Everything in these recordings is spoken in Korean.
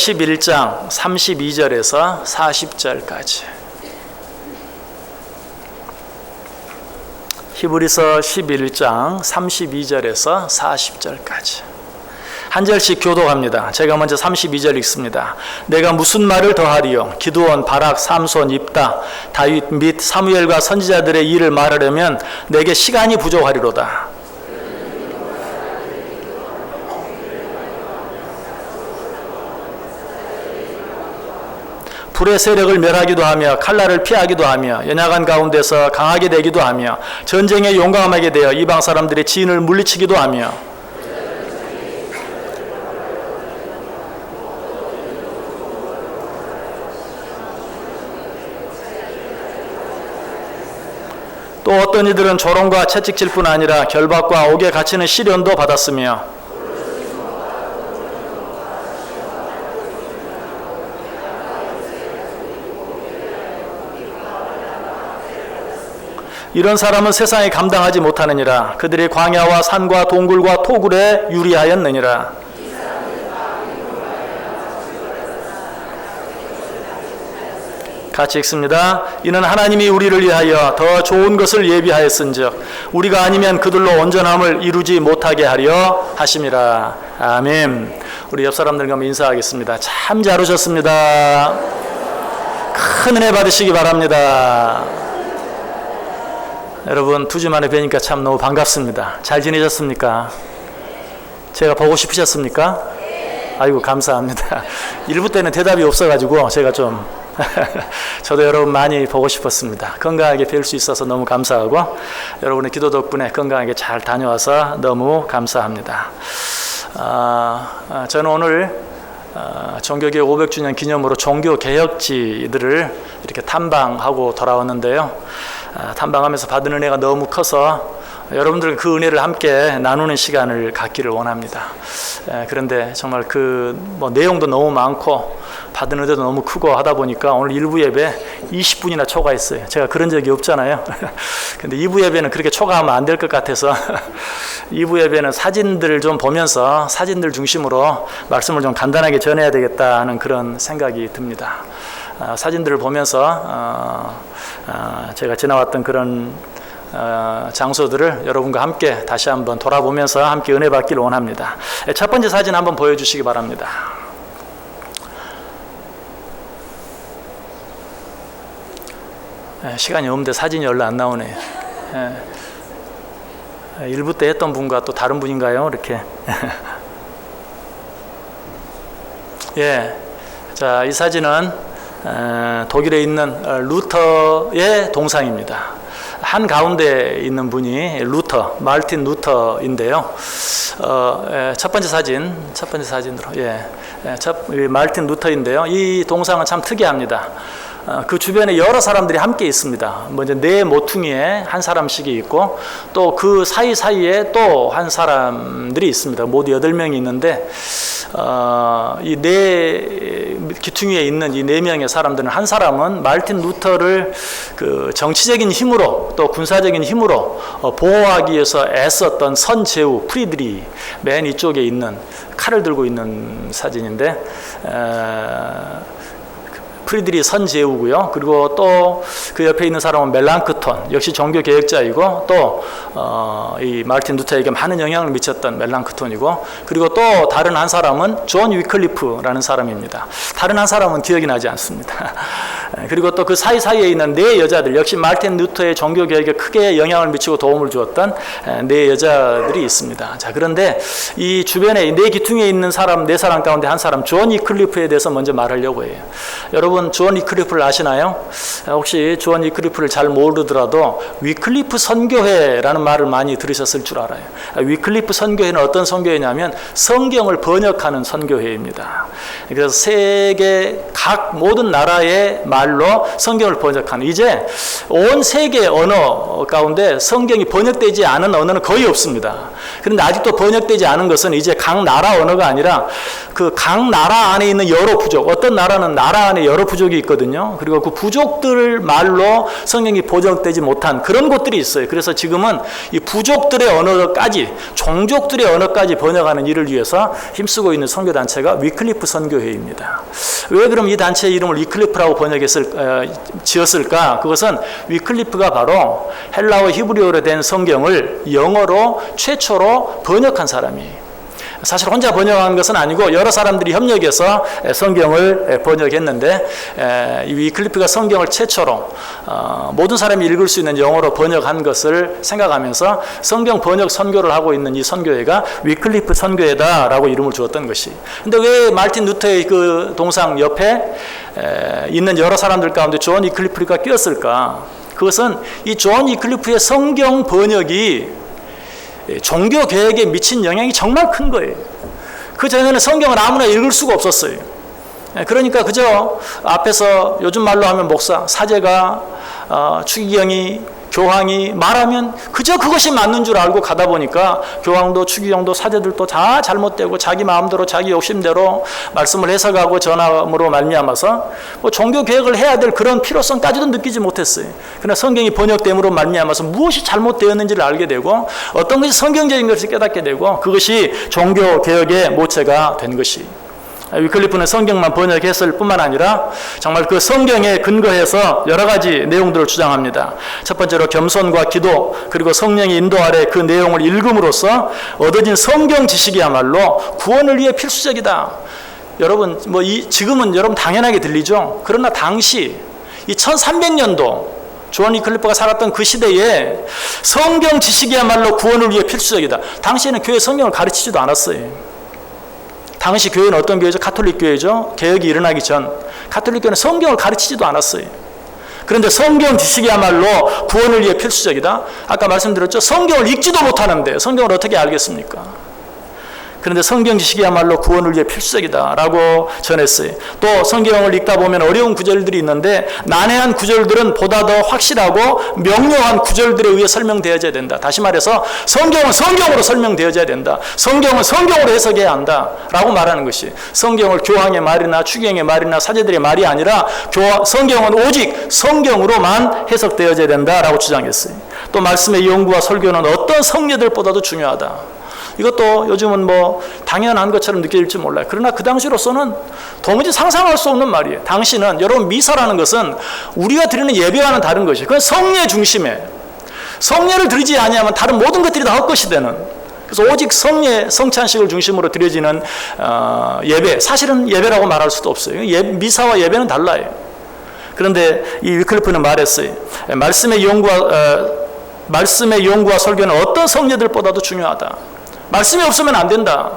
11장 32절에서 40절까지. 히브리서 11장 32절에서 40절까지. 한 절씩 교독합니다. 제가 먼저 32절 읽습니다. 내가 무슨 말을 더하리요? 기드온, 바락, 삼손, 입다, 다윗 및 사무엘과 선지자들의 일을 말하려면 내게 시간이 부족하리로다. 불의 세력을 멸하기도 하며 칼날을 피하기도 하며 연약한 가운데서 강하게 되기도 하며 전쟁에 용감하게 되어 이방 사람들의 지인을 물리치기도 하며 또 어떤 이들은 조롱과 채찍질 뿐 아니라 결박과 옥에 갇히는 시련도 받았으며 이런 사람은 세상에 감당하지 못하느니라. 그들이 광야와 산과 동굴과 토굴에 유리하였느니라. 같이 읽습니다. 이는 하나님이 우리를 위하여 더 좋은 것을 예비하였은즉 우리가 아니면 그들로 온전함을 이루지 못하게 하려 하심이라. 아멘. 우리 옆 사람들과 인사하겠습니다. 참 잘 오셨습니다. 큰 은혜 받으시기 바랍니다. 여러분 2주 만에 뵈니까 참 너무 반갑습니다. 잘 지내셨습니까? 제가 보고 싶으셨습니까? 아이고 감사합니다. 1부 때는 대답이 없어가지고 제가 좀 저도 여러분 많이 보고 싶었습니다. 건강하게 뵐 수 있어서 너무 감사하고 여러분의 기도 덕분에 건강하게 잘 다녀와서 너무 감사합니다. 저는 오늘 종교개혁 500주년 기념으로 종교개혁지들을 이렇게 탐방하고 돌아왔는데요. 탐방하면서 받은 은혜가 너무 커서 여러분들 그 은혜를 함께 나누는 시간을 갖기를 원합니다. 그런데 정말 내용도 너무 많고 받은 은혜도 너무 크고 하다 보니까 오늘 1부 예배 20분이나 초과했어요. 제가 그런 적이 없잖아요. 근데 2부 예배는 그렇게 초과하면 안 될 것 같아서 2부 예배는 사진들을 좀 보면서 사진들 중심으로 말씀을 좀 간단하게 전해야 되겠다 하는 그런 생각이 듭니다. 사진들을 보면서 제가 지나왔던 그런 장소들을 여러분과 함께 다시 한번 돌아보면서 함께 은혜 받기를 원합니다. 첫 번째 사진 한번 보여주시기 바랍니다. 시간이 없는데 사진이 얼른 안 나오네요. 1부 때 했던 분과 또 다른 분인가요? 이렇게. 예. 자, 이 사진은 독일에 있는 루터의 동상입니다. 한 가운데 있는 분이 마르틴 루터인데요. 첫 번째 사진으로, 마르틴 루터인데요. 이 동상은 참 특이합니다. 그 주변에 여러 사람들이 함께 있습니다. 먼저 네 모퉁이에 한 사람씩이 있고 또 그 사이사이에 또 한 사람들이 있습니다. 모두 8명이 있는데 이 네 기퉁이에 있는 이 4명의 사람들은 한 사람은 마르틴 루터를 그 정치적인 힘으로 또 군사적인 힘으로 보호하기 위해서 애썼던 선제후 프리드리 맨 이쪽에 있는 칼을 들고 있는 사진인데 프리드리 선제후고요. 그리고 또 그 옆에 있는 사람은 멜랑크톤, 역시 종교개혁자이고 또 이 마르틴 루터에게 많은 영향을 미쳤던 멜랑크톤이고, 그리고 또 다른 한 사람은 존 위클리프라는 사람입니다. 다른 한 사람은 기억이 나지 않습니다. 그리고 또 그 사이사이에 있는 4 여자들, 역시 마르틴 루터의 종교개혁에 크게 영향을 미치고 도움을 주었던 4 여자들이 있습니다. 자, 그런데 이 주변에 4 기퉁에 있는 사람, 4사람 가운데 한 사람, 존 위클리프에 대해서 먼저 말하려고 해요. 여러분 존 위클리프를 아시나요? 혹시 존 위클리프를 잘 모르더라도 위클리프 선교회라는 말을 많이 들으셨을 줄 알아요. 위클리프 선교회는 어떤 선교회냐면 성경을 번역하는 선교회입니다. 그래서 세계 각 모든 나라의 말로 성경을 번역하는, 이제 온 세계 언어 가운데 성경이 번역되지 않은 언어는 거의 없습니다. 그런데 아직도 번역되지 않은 것은 이제 각 나라 언어가 아니라 그 각 나라 안에 있는 여러 부족, 어떤 나라는 나라 안에 여러 여러 부족이 있거든요. 그리고 그 부족들 말로 성경이 번역되지 못한 그런 곳들이 있어요. 그래서 지금은 이 부족들의 언어까지, 종족들의 언어까지 번역하는 일을 위해서 힘쓰고 있는 선교단체가 위클리프 선교회입니다. 왜 그럼 이 단체의 이름을 위클리프라고 지었을까? 그것은 위클리프가 바로 헬라어 히브리어로 된 성경을 영어로 최초로 번역한 사람이에요. 사실 혼자 번역한 것은 아니고 여러 사람들이 협력해서 성경을 번역했는데, 이 위클리프가 성경을 최초로 모든 사람이 읽을 수 있는 영어로 번역한 것을 생각하면서 성경 번역 선교를 하고 있는 이 선교회가 위클리프 선교회다라고 이름을 주었던 것이. 근데 왜 마르틴 루터의 그 동상 옆에 있는 여러 사람들 가운데 존 위클리프가 끼었을까? 그것은 이 존 위클리프의 성경 번역이 종교 개혁에 미친 영향이 정말 큰 거예요. 그 전에는 성경을 아무나 읽을 수가 없었어요. 그러니까 그저 앞에서 요즘 말로 하면 목사, 사제가, 추기경이, 교황이 말하면 그저 그것이 맞는 줄 알고 가다 보니까 교황도 추기경도 사제들도 다 잘못되고 자기 마음대로 자기 욕심대로 말씀을 해석하고 전함으로 말미암아서 뭐 종교 개혁을 해야 될 그런 필요성까지도 느끼지 못했어요. 그러나 성경이 번역됨으로 말미암아서 무엇이 잘못되었는지를 알게 되고 어떤 것이 성경적인 것을 깨닫게 되고 그것이 종교 개혁의 모체가 된 것이. 위클리프는 성경만 번역했을 뿐만 아니라 정말 그 성경에 근거해서 여러 가지 내용들을 주장합니다. 첫 번째로 겸손과 기도, 그리고 성령의 인도 아래 그 내용을 읽음으로써 얻어진 성경 지식이야말로 구원을 위해 필수적이다. 여러분, 지금은 여러분 당연하게 들리죠? 그러나 당시 이 1300년도 존 위클리프가 살았던 그 시대에 성경 지식이야말로 구원을 위해 필수적이다. 당시에는 교회 성경을 가르치지도 않았어요. 당시 교회는 어떤 교회죠? 가톨릭 교회죠. 개혁이 일어나기 전 가톨릭 교회는 성경을 가르치지도 않았어요. 그런데 성경 지식이야말로 구원을 위해 필수적이다. 아까 말씀드렸죠. 성경을 읽지도 못하는데 성경을 어떻게 알겠습니까? 그런데 성경 지식이야말로 구원을 위해 필수적이다라고 전했어요. 또 성경을 읽다 보면 어려운 구절들이 있는데 난해한 구절들은 보다 더 확실하고 명료한 구절들에 의해 설명되어져야 된다. 다시 말해서 성경은 성경으로 설명되어져야 된다. 성경은 성경으로 해석해야 한다라고 말하는 것이 성경을 교황의 말이나 추기경의 말이나 사제들의 말이 아니라 성경은 오직 성경으로만 해석되어져야 된다라고 주장했어요. 또 말씀의 연구와 설교는 어떤 성례들보다도 중요하다. 이것도 요즘은 당연한 것처럼 느껴질지 몰라요. 그러나 그 당시로서는 도무지 상상할 수 없는 말이에요. 당시는 여러분 미사라는 것은 우리가 드리는 예배와는 다른 것이에요. 그건 성례 중심에 성례를 드리지 아니하면 다른 모든 것들이 다 헛것이 되는. 그래서 오직 성례, 성찬식을 중심으로 드려지는 예배, 사실은 예배라고 말할 수도 없어요. 미사와 예배는 달라요. 그런데 이 위클리프는 말했어요. 말씀의 연구와 설교는 어떤 성례들보다도 중요하다. 말씀이 없으면 안 된다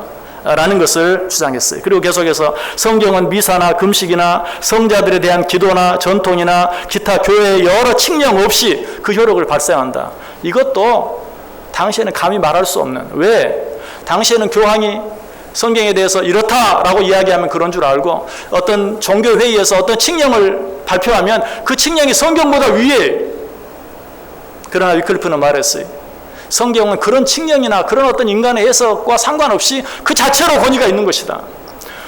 라는 것을 주장했어요. 그리고 계속해서 성경은 미사나 금식이나 성자들에 대한 기도나 전통이나 기타 교회의 여러 칙령 없이 그 효력을 발생한다. 이것도 당시에는 감히 말할 수 없는. 왜? 당시에는 교황이 성경에 대해서 이렇다라고 이야기하면 그런 줄 알고 어떤 종교회의에서 어떤 칙령을 발표하면 그 칙령이 성경보다 위에. 그러나 위클리프는 말했어요. 성경은 그런 칙령이나 그런 어떤 인간의 해석과 상관없이 그 자체로 권위가 있는 것이다.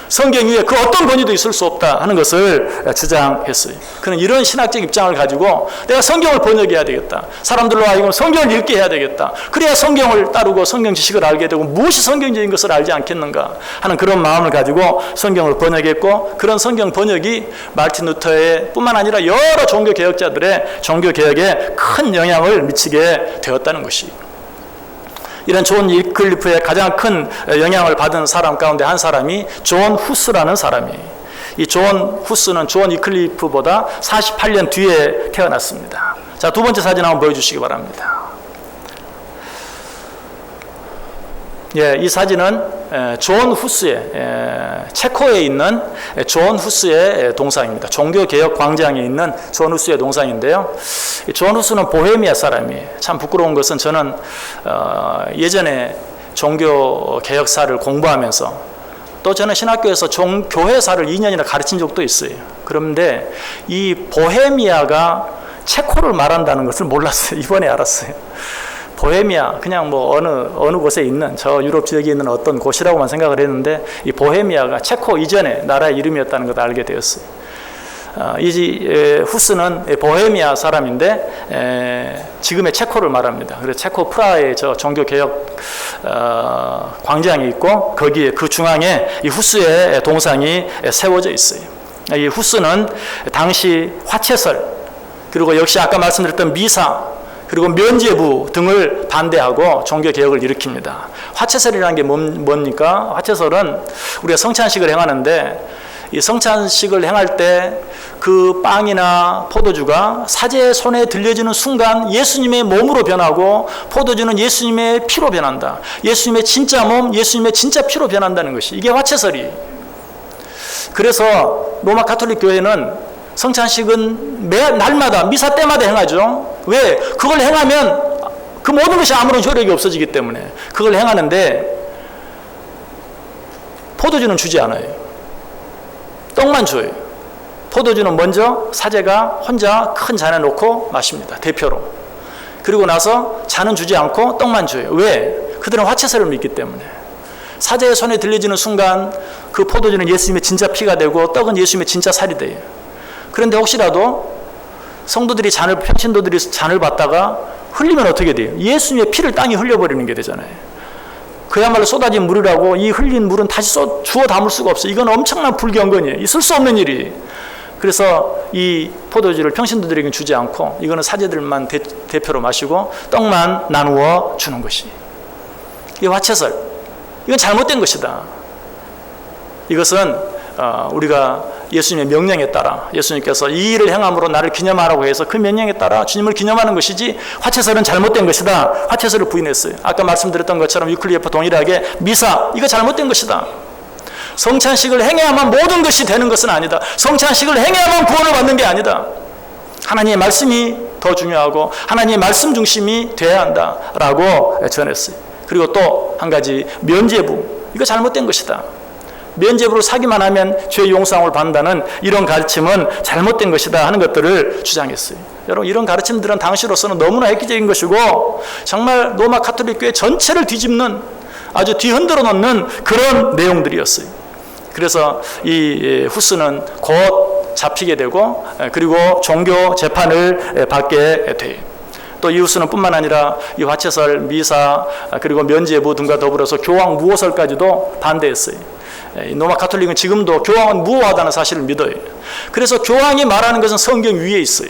성경 위에 그 어떤 권위도 있을 수 없다 하는 것을 주장했어요. 그는 이런 신학적 입장을 가지고 내가 성경을 번역해야 되겠다. 사람들로 하여금 성경을 읽게 해야 되겠다. 그래야 성경을 따르고 성경 지식을 알게 되고 무엇이 성경적인 것을 알지 않겠는가 하는 그런 마음을 가지고 성경을 번역했고 그런 성경 번역이 마르틴 루터의 뿐만 아니라 여러 종교 개혁자들의 종교 개혁에 큰 영향을 미치게 되었다는 것이에요. 이런 존 위클리프의 가장 큰 영향을 받은 사람 가운데 한 사람이 존 후스라는 사람이에요. 이 존 후스는 존 위클리프보다 48년 뒤에 태어났습니다. 자, 두 번째 사진 한번 보여주시기 바랍니다. 이 사진은 존 후스의 체코에 있는 존 후스의 동상입니다. 종교개혁 광장에 있는 존 후스의 동상인데요. 존 후스는 보헤미아 사람이에요. 참 부끄러운 것은 저는 예전에 종교개혁사를 공부하면서 또 저는 신학교에서 교회사를 2년이나 가르친 적도 있어요. 그런데 이 보헤미아가 체코를 말한다는 것을 몰랐어요. 이번에 알았어요. 보헤미아 그냥 어느 곳에 있는 저 유럽 지역에 있는 어떤 곳이라고만 생각을 했는데 이 보헤미아가 체코 이전의 나라의 이름이었다는 것을 알게 되었어요. 이 후스는 보헤미아 사람인데 지금의 체코를 말합니다. 그래서 체코 프라하에 저 종교개혁 광장이 있고 거기에 그 중앙에 이 후스의 동상이 세워져 있어요. 이 후스는 당시 화채설 그리고 역시 아까 말씀드렸던 미사 그리고 면죄부 등을 반대하고 종교개혁을 일으킵니다. 화채설이라는 게 뭡니까? 화채설은 우리가 성찬식을 행하는데 이 성찬식을 행할 때 그 빵이나 포도주가 사제의 손에 들려지는 순간 예수님의 몸으로 변하고 포도주는 예수님의 피로 변한다. 예수님의 진짜 몸, 예수님의 진짜 피로 변한다는 것이 이게 화채설이. 그래서 로마 가톨릭 교회는 성찬식은 매 날마다 미사 때마다 행하죠. 왜? 그걸 행하면 그 모든 것이 아무런 효력이 없어지기 때문에 그걸 행하는데 포도주는 주지 않아요. 떡만 줘요. 포도주는 먼저 사제가 혼자 큰 잔에 놓고 마십니다. 대표로. 그리고 나서 잔은 주지 않고 떡만 줘요. 왜? 그들은 화채설을 믿기 때문에. 사제의 손에 들려지는 순간 그 포도주는 예수님의 진짜 피가 되고 떡은 예수님의 진짜 살이 돼요. 그런데 혹시라도 성도들이 평신도들이 잔을 받다가 흘리면 어떻게 돼요? 예수님의 피를 땅에 흘려버리는 게 되잖아요. 그야말로 쏟아진 물이라고 이 흘린 물은 다시 주워 담을 수가 없어요. 이건 엄청난 불경건이에요. 있을 수 없는 일이. 그래서 이 포도주를 평신도들에게 주지 않고 이거는 사제들만 대표로 마시고 떡만 나누어 주는 것이. 이게 화채설. 이건 잘못된 것이다. 이것은 우리가 예수님의 명령에 따라 예수님께서 이 일을 행함으로 나를 기념하라고 해서 그 명령에 따라 주님을 기념하는 것이지 화채설은 잘못된 것이다. 화채설을 부인했어요. 아까 말씀드렸던 것처럼 유클리에프 동일하게 미사 이거 잘못된 것이다. 성찬식을 행해야만 모든 것이 되는 것은 아니다. 성찬식을 행해야만 구원을 받는 게 아니다. 하나님의 말씀이 더 중요하고 하나님의 말씀 중심이 돼야 한다라고 전했어요. 그리고 또 한 가지 면죄부 이거 잘못된 것이다. 면죄부를 사기만 하면 죄 용서함을 받는다는 이런 가르침은 잘못된 것이다 하는 것들을 주장했어요. 여러분 이런 가르침들은 당시로서는 너무나 획기적인 것이고 정말 로마 가톨릭 교회 전체를 뒤집는 아주 뒤흔들어 놓는 그런 내용들이었어요. 그래서 이 후스는 곧 잡히게 되고 그리고 종교 재판을 받게 돼요. 또 이 후스는 뿐만 아니라 이 화채설, 미사 그리고 면죄부 등과 더불어서 교황 무호설까지도 반대했어요. 로마 가톨릭은 지금도 교황은 무호하다는 사실을 믿어요. 그래서 교황이 말하는 것은 성경 위에 있어요.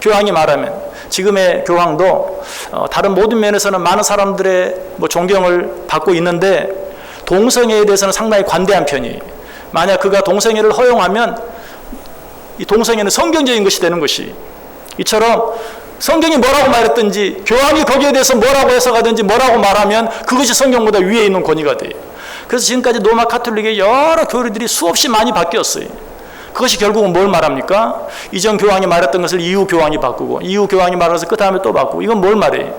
교황이 말하면 지금의 교황도 다른 모든 면에서는 많은 사람들의 존경을 받고 있는데 동성애에 대해서는 상당히 관대한 편이에요. 만약 그가 동성애를 허용하면 이 동성애는 성경적인 것이 되는 것이 이처럼 성경이 뭐라고 말했든지 교황이 거기에 대해서 뭐라고 해석하든지 뭐라고 말하면 그것이 성경보다 위에 있는 권위가 돼요. 그래서 지금까지 로마 가톨릭의 여러 교리들이 수없이 많이 바뀌었어요. 그것이 결국은 뭘 말합니까? 이전 교황이 말했던 것을 이후 교황이 바꾸고 이후 교황이 말해서 그 다음에 또 바꾸고 이건 뭘 말해요?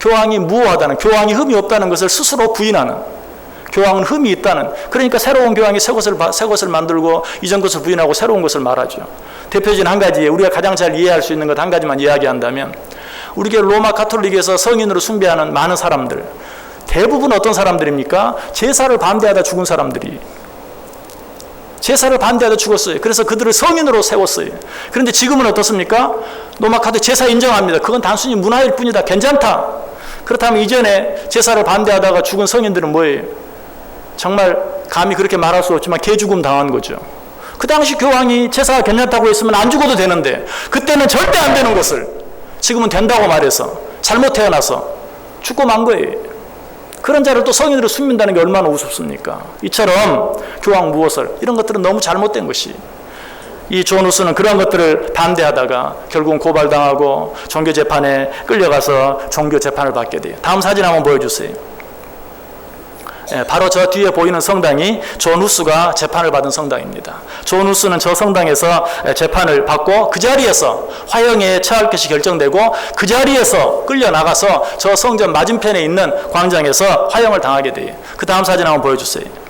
교황이 무호하다는 교황이 흠이 없다는 것을 스스로 부인하는 교황은 흠이 있다는 그러니까 새로운 교황이 새 것을 만들고 이전 것을 부인하고 새로운 것을 말하죠. 대표적인 한 가지 우리가 가장 잘 이해할 수 있는 것 한 가지만 이야기한다면 우리 교회 로마 가톨릭에서 성인으로 숭배하는 많은 사람들 대부분 어떤 사람들입니까? 제사를 반대하다 죽은 사람들이 제사를 반대하다 죽었어요. 그래서 그들을 성인으로 세웠어요. 그런데 지금은 어떻습니까? 로마 가톨릭 제사 인정합니다. 그건 단순히 문화일 뿐이다. 괜찮다. 그렇다면 이전에 제사를 반대하다가 죽은 성인들은 뭐예요? 정말 감히 그렇게 말할 수 없지만 개죽음 당한 거죠. 그 당시 교황이 제사가 괜찮다고 했으면 안 죽어도 되는데 그때는 절대 안 되는 것을 지금은 된다고 말해서 잘못 태어나서 죽고 만 거예요. 그런 자를 또 성인으로 숨긴다는 게 얼마나 우습습니까? 이처럼 교황 무호설 이런 것들은 너무 잘못된 것이 이 존 후스는 그런 것들을 반대하다가 결국은 고발당하고 종교재판에 끌려가서 종교재판을 받게 돼요. 다음 사진 한번 보여주세요. 바로 저 뒤에 보이는 성당이 존 후스가 재판을 받은 성당입니다. 존 후스는 저 성당에서 재판을 받고 그 자리에서 화형에 처할 것이 결정되고 그 자리에서 끌려나가서 저 성전 맞은편에 있는 광장에서 화형을 당하게 돼요. 그 다음 사진 한번 보여주세요.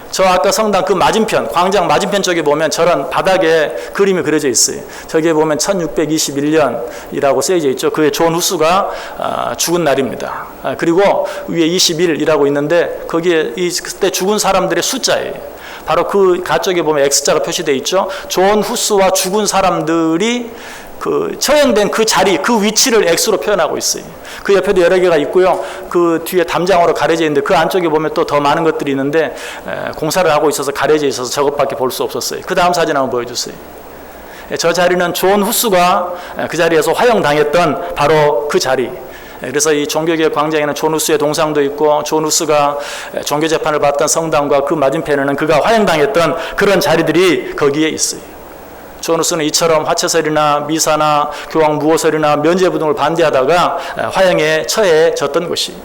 저 아까 성당 그 맞은편, 광장 맞은편 쪽에 보면 저런 바닥에 그림이 그려져 있어요. 저기에 보면 1621년이라고 쓰여져 있죠. 그게 존 후스가 죽은 날입니다. 그리고 위에 21이라고 있는데 거기에 그때 죽은 사람들의 숫자예요. 바로 그 가쪽에 보면 X자가 표시되어 있죠. 존 후스와 죽은 사람들이 그 처형된 그 자리, 그 위치를 X로 표현하고 있어요. 그 옆에도 여러 개가 있고요. 그 뒤에 담장으로 가려져 있는데 그 안쪽에 보면 또 더 많은 것들이 있는데 공사를 하고 있어서 가려져 있어서 저것밖에 볼 수 없었어요. 그 다음 사진 한번 보여주세요. 저 자리는 존 후스가 그 자리에서 화형당했던 바로 그 자리. 그래서 이 종교개혁 광장에는 존 후스의 동상도 있고 존 후스가 종교재판을 받던 성당과 그 맞은편에는 그가 화형당했던 그런 자리들이 거기에 있어요. 존 후스는 이처럼 화채설이나 미사나 교황 무호설이나 면죄부 등을 반대하다가 화형에 처해졌던 것이.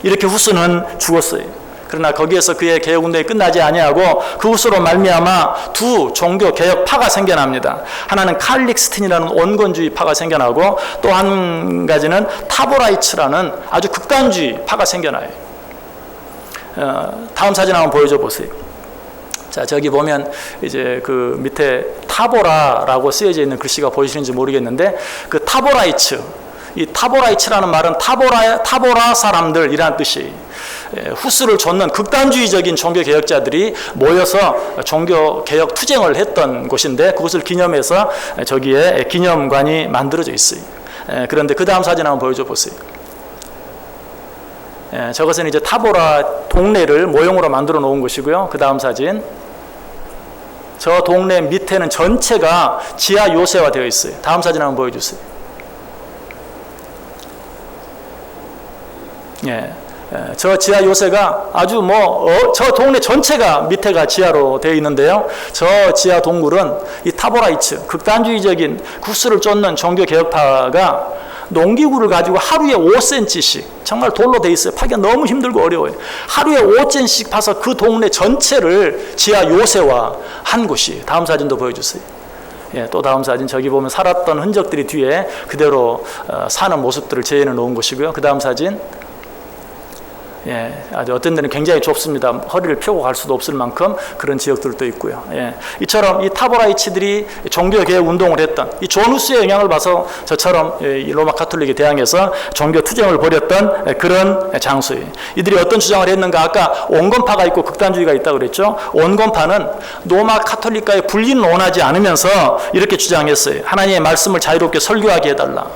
이렇게 후스는 죽었어요. 그러나 거기에서 그의 개혁운동이 끝나지 아니하고 그 후스로 말미암아 두 종교개혁파가 생겨납니다. 하나는 칼릭스틴이라는 온건주의파가 생겨나고 또 한 가지는 타보라이츠라는 아주 극단주의파가 생겨나요. 다음 사진 한번 보여줘 보세요. 자, 저기 보면 이제 그 밑에 타보라라고 쓰여져 있는 글씨가 보이시는지 모르겠는데 그 타보라이츠, 이 타보라이츠라는 말은 타보라 사람들이라는 뜻이에요. 후스를 좇는 극단주의적인 종교개혁자들이 모여서 종교개혁 투쟁을 했던 곳인데 그것을 기념해서 저기에 기념관이 만들어져 있어요. 그런데 그 다음 사진 한번 보여줘 보세요. 저것은 이제 타보라 동네를 모형으로 만들어 놓은 것이고요. 그 다음 사진. 저 동네 밑에는 전체가 지하 요새화 되어 있어요. 다음 사진 한번 보여주세요. 저 지하 요새가 아주 저 동네 전체가 밑에가 지하로 되어 있는데요. 저 지하 동굴은 이 타보라이츠, 극단주의적인 후스를 쫓는 종교개혁파가 농기구를 가지고 하루에 5cm씩, 정말 돌로 돼 있어요. 파기가 너무 힘들고 어려워요. 하루에 5cm씩 파서 그 동네 전체를 지하 요새화 한 곳이. 다음 사진도 보여주세요. 또 다음 사진, 저기 보면 살았던 흔적들이 뒤에 그대로 사는 모습들을 재현해 놓은 것이고요. 그 다음 사진. 아주 어떤 데는 굉장히 좁습니다. 허리를 펴고 갈 수도 없을 만큼 그런 지역들도 있고요. 이처럼 이 타보라이치들이 종교개혁 운동을 했던 이 존 후스의 영향을 봐서 저처럼 이 로마 가톨릭에 대항해서 종교 투쟁을 벌였던 그런 장소예요. 이들이 어떤 주장을 했는가? 아까 온건파가 있고 극단주의가 있다고 그랬죠. 온건파는 로마 가톨릭과의 분리는 원하지 않으면서 이렇게 주장했어요. 하나님의 말씀을 자유롭게 설교하게 해달라.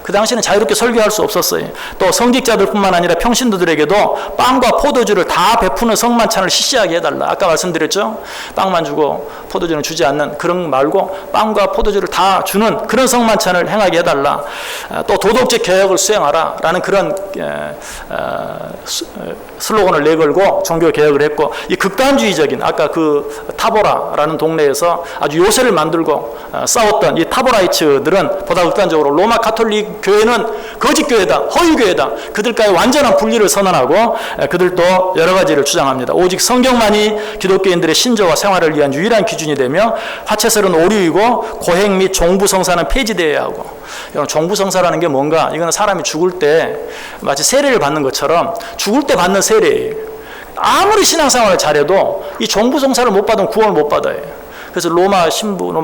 그 당시에는 자유롭게 설교할 수 없었어요. 또 성직자들뿐만 아니라 평신도들에게도 빵과 포도주를 다 베푸는 성만찬을 실시하게 해달라. 아까 말씀드렸죠. 빵만 주고 포도주는 주지 않는 그런 말고 빵과 포도주를 다 주는 그런 성만찬을 행하게 해달라. 또 도덕적 개혁을 수행하라 라는 그런 슬로건을 내걸고 종교개혁을 했고, 이 극단주의적인 아까 그 타보라라는 동네에서 아주 요새를 만들고 싸웠던 이 타보라이츠들은 보다 극단적으로 로마 가톨릭 교회는 거짓교회다, 허위교회다, 그들과의 완전한 분리를 선언하고 그들도 여러 가지를 주장합니다. 오직 성경만이 기독교인들의 신조와 생활을 위한 유일한 기준이 되며 화채설은 오류이고 고행 및 종부성사는 폐지되어야 하고. 종부성사라는 게 뭔가? 이거는 사람이 죽을 때 마치 세례를 받는 것처럼 죽을 때 받는 세례예요. 아무리 신앙생활을 잘해도 이 종부성사를 못 받으면 구원을 못 받아요. 그래서 로마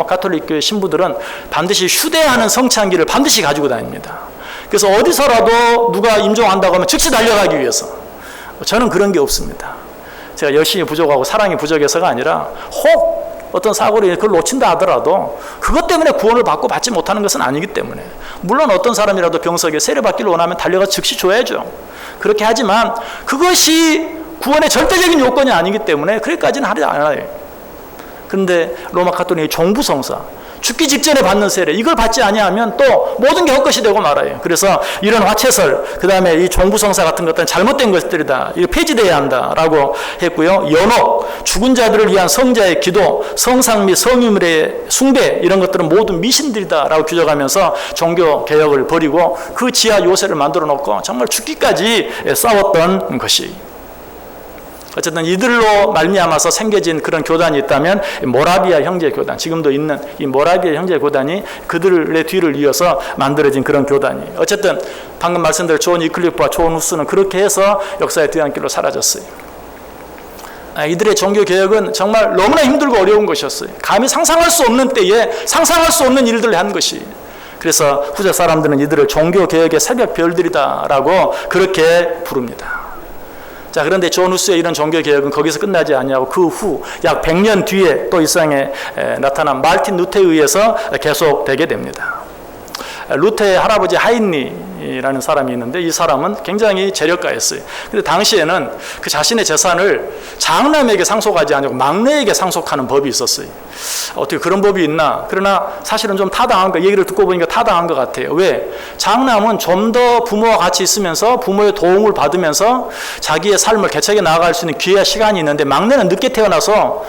가톨릭 교회 신부들은 반드시 휴대하는 성찬기를 반드시 가지고 다닙니다. 그래서 어디서라도 누가 임종한다고 하면 즉시 달려가기 위해서. 저는 그런 게 없습니다. 제가 열심히 부족하고 사랑이 부족해서가 아니라 혹 어떤 사고를 그걸 놓친다 하더라도 그것 때문에 구원을 받고 받지 못하는 것은 아니기 때문에, 물론 어떤 사람이라도 병석에 세례받기를 원하면 달려가서 즉시 줘야죠. 그렇게 하지만 그것이 구원의 절대적인 요건이 아니기 때문에 그렇게까지는 하지 않아요. 그런데 로마 가톨릭의 종부성사, 죽기 직전에 받는 세례, 이걸 받지 아니하면 또 모든 게 헛것이 되고 말아요. 그래서 이런 화채설, 그 다음에 이 종부성사 같은 것들은 잘못된 것들이다, 이거 폐지되어야 한다라고 했고요. 연옥, 죽은 자들을 위한 성자의 기도, 성상 및 성유물의 숭배, 이런 것들은 모두 미신들이다라고 규정하면서 종교 개혁을 벌이고 그 지하 요새를 만들어 놓고 정말 죽기까지 싸웠던 것이. 어쨌든 이들로 말미암아서 생겨진 그런 교단이 있다면 모라비아 형제 교단, 지금도 있는 이 모라비아 형제 교단이 그들의 뒤를 이어서 만들어진 그런 교단이에요. 어쨌든 방금 말씀드린 존 위클리프와 존 후스는 그렇게 해서 역사의 뒤안길로 사라졌어요. 이들의 종교 개혁은 정말 너무나 힘들고 어려운 것이었어요. 감히 상상할 수 없는 때에 상상할 수 없는 일들을 한 것이. 그래서 후세 사람들은 이들을 종교 개혁의 새벽 별들이다라고 그렇게 부릅니다. 자, 그런데 존 후스의 이런 종교개혁은 거기서 끝나지 않냐고 그 후 약 100년 뒤에 또 이 세상에 나타난 마르틴 루터에 의해서 계속되게 됩니다. 루터의 할아버지 하인리라는 사람이 있는데 이 사람은 굉장히 재력가였어요. 근데 당시에는 그 자신의 재산을 장남에게 상속하지 않고 막내에게 상속하는 법이 있었어요. 어떻게 그런 법이 있나? 그러나 사실은 좀 타당한 거, 얘기를 듣고 보니까 타당한 것 같아요. 왜? 장남은 좀 더 부모와 같이 있으면서 부모의 도움을 받으면서 자기의 삶을 개척해 나아갈 수 있는 기회와 시간이 있는데 막내는 늦게 태어나서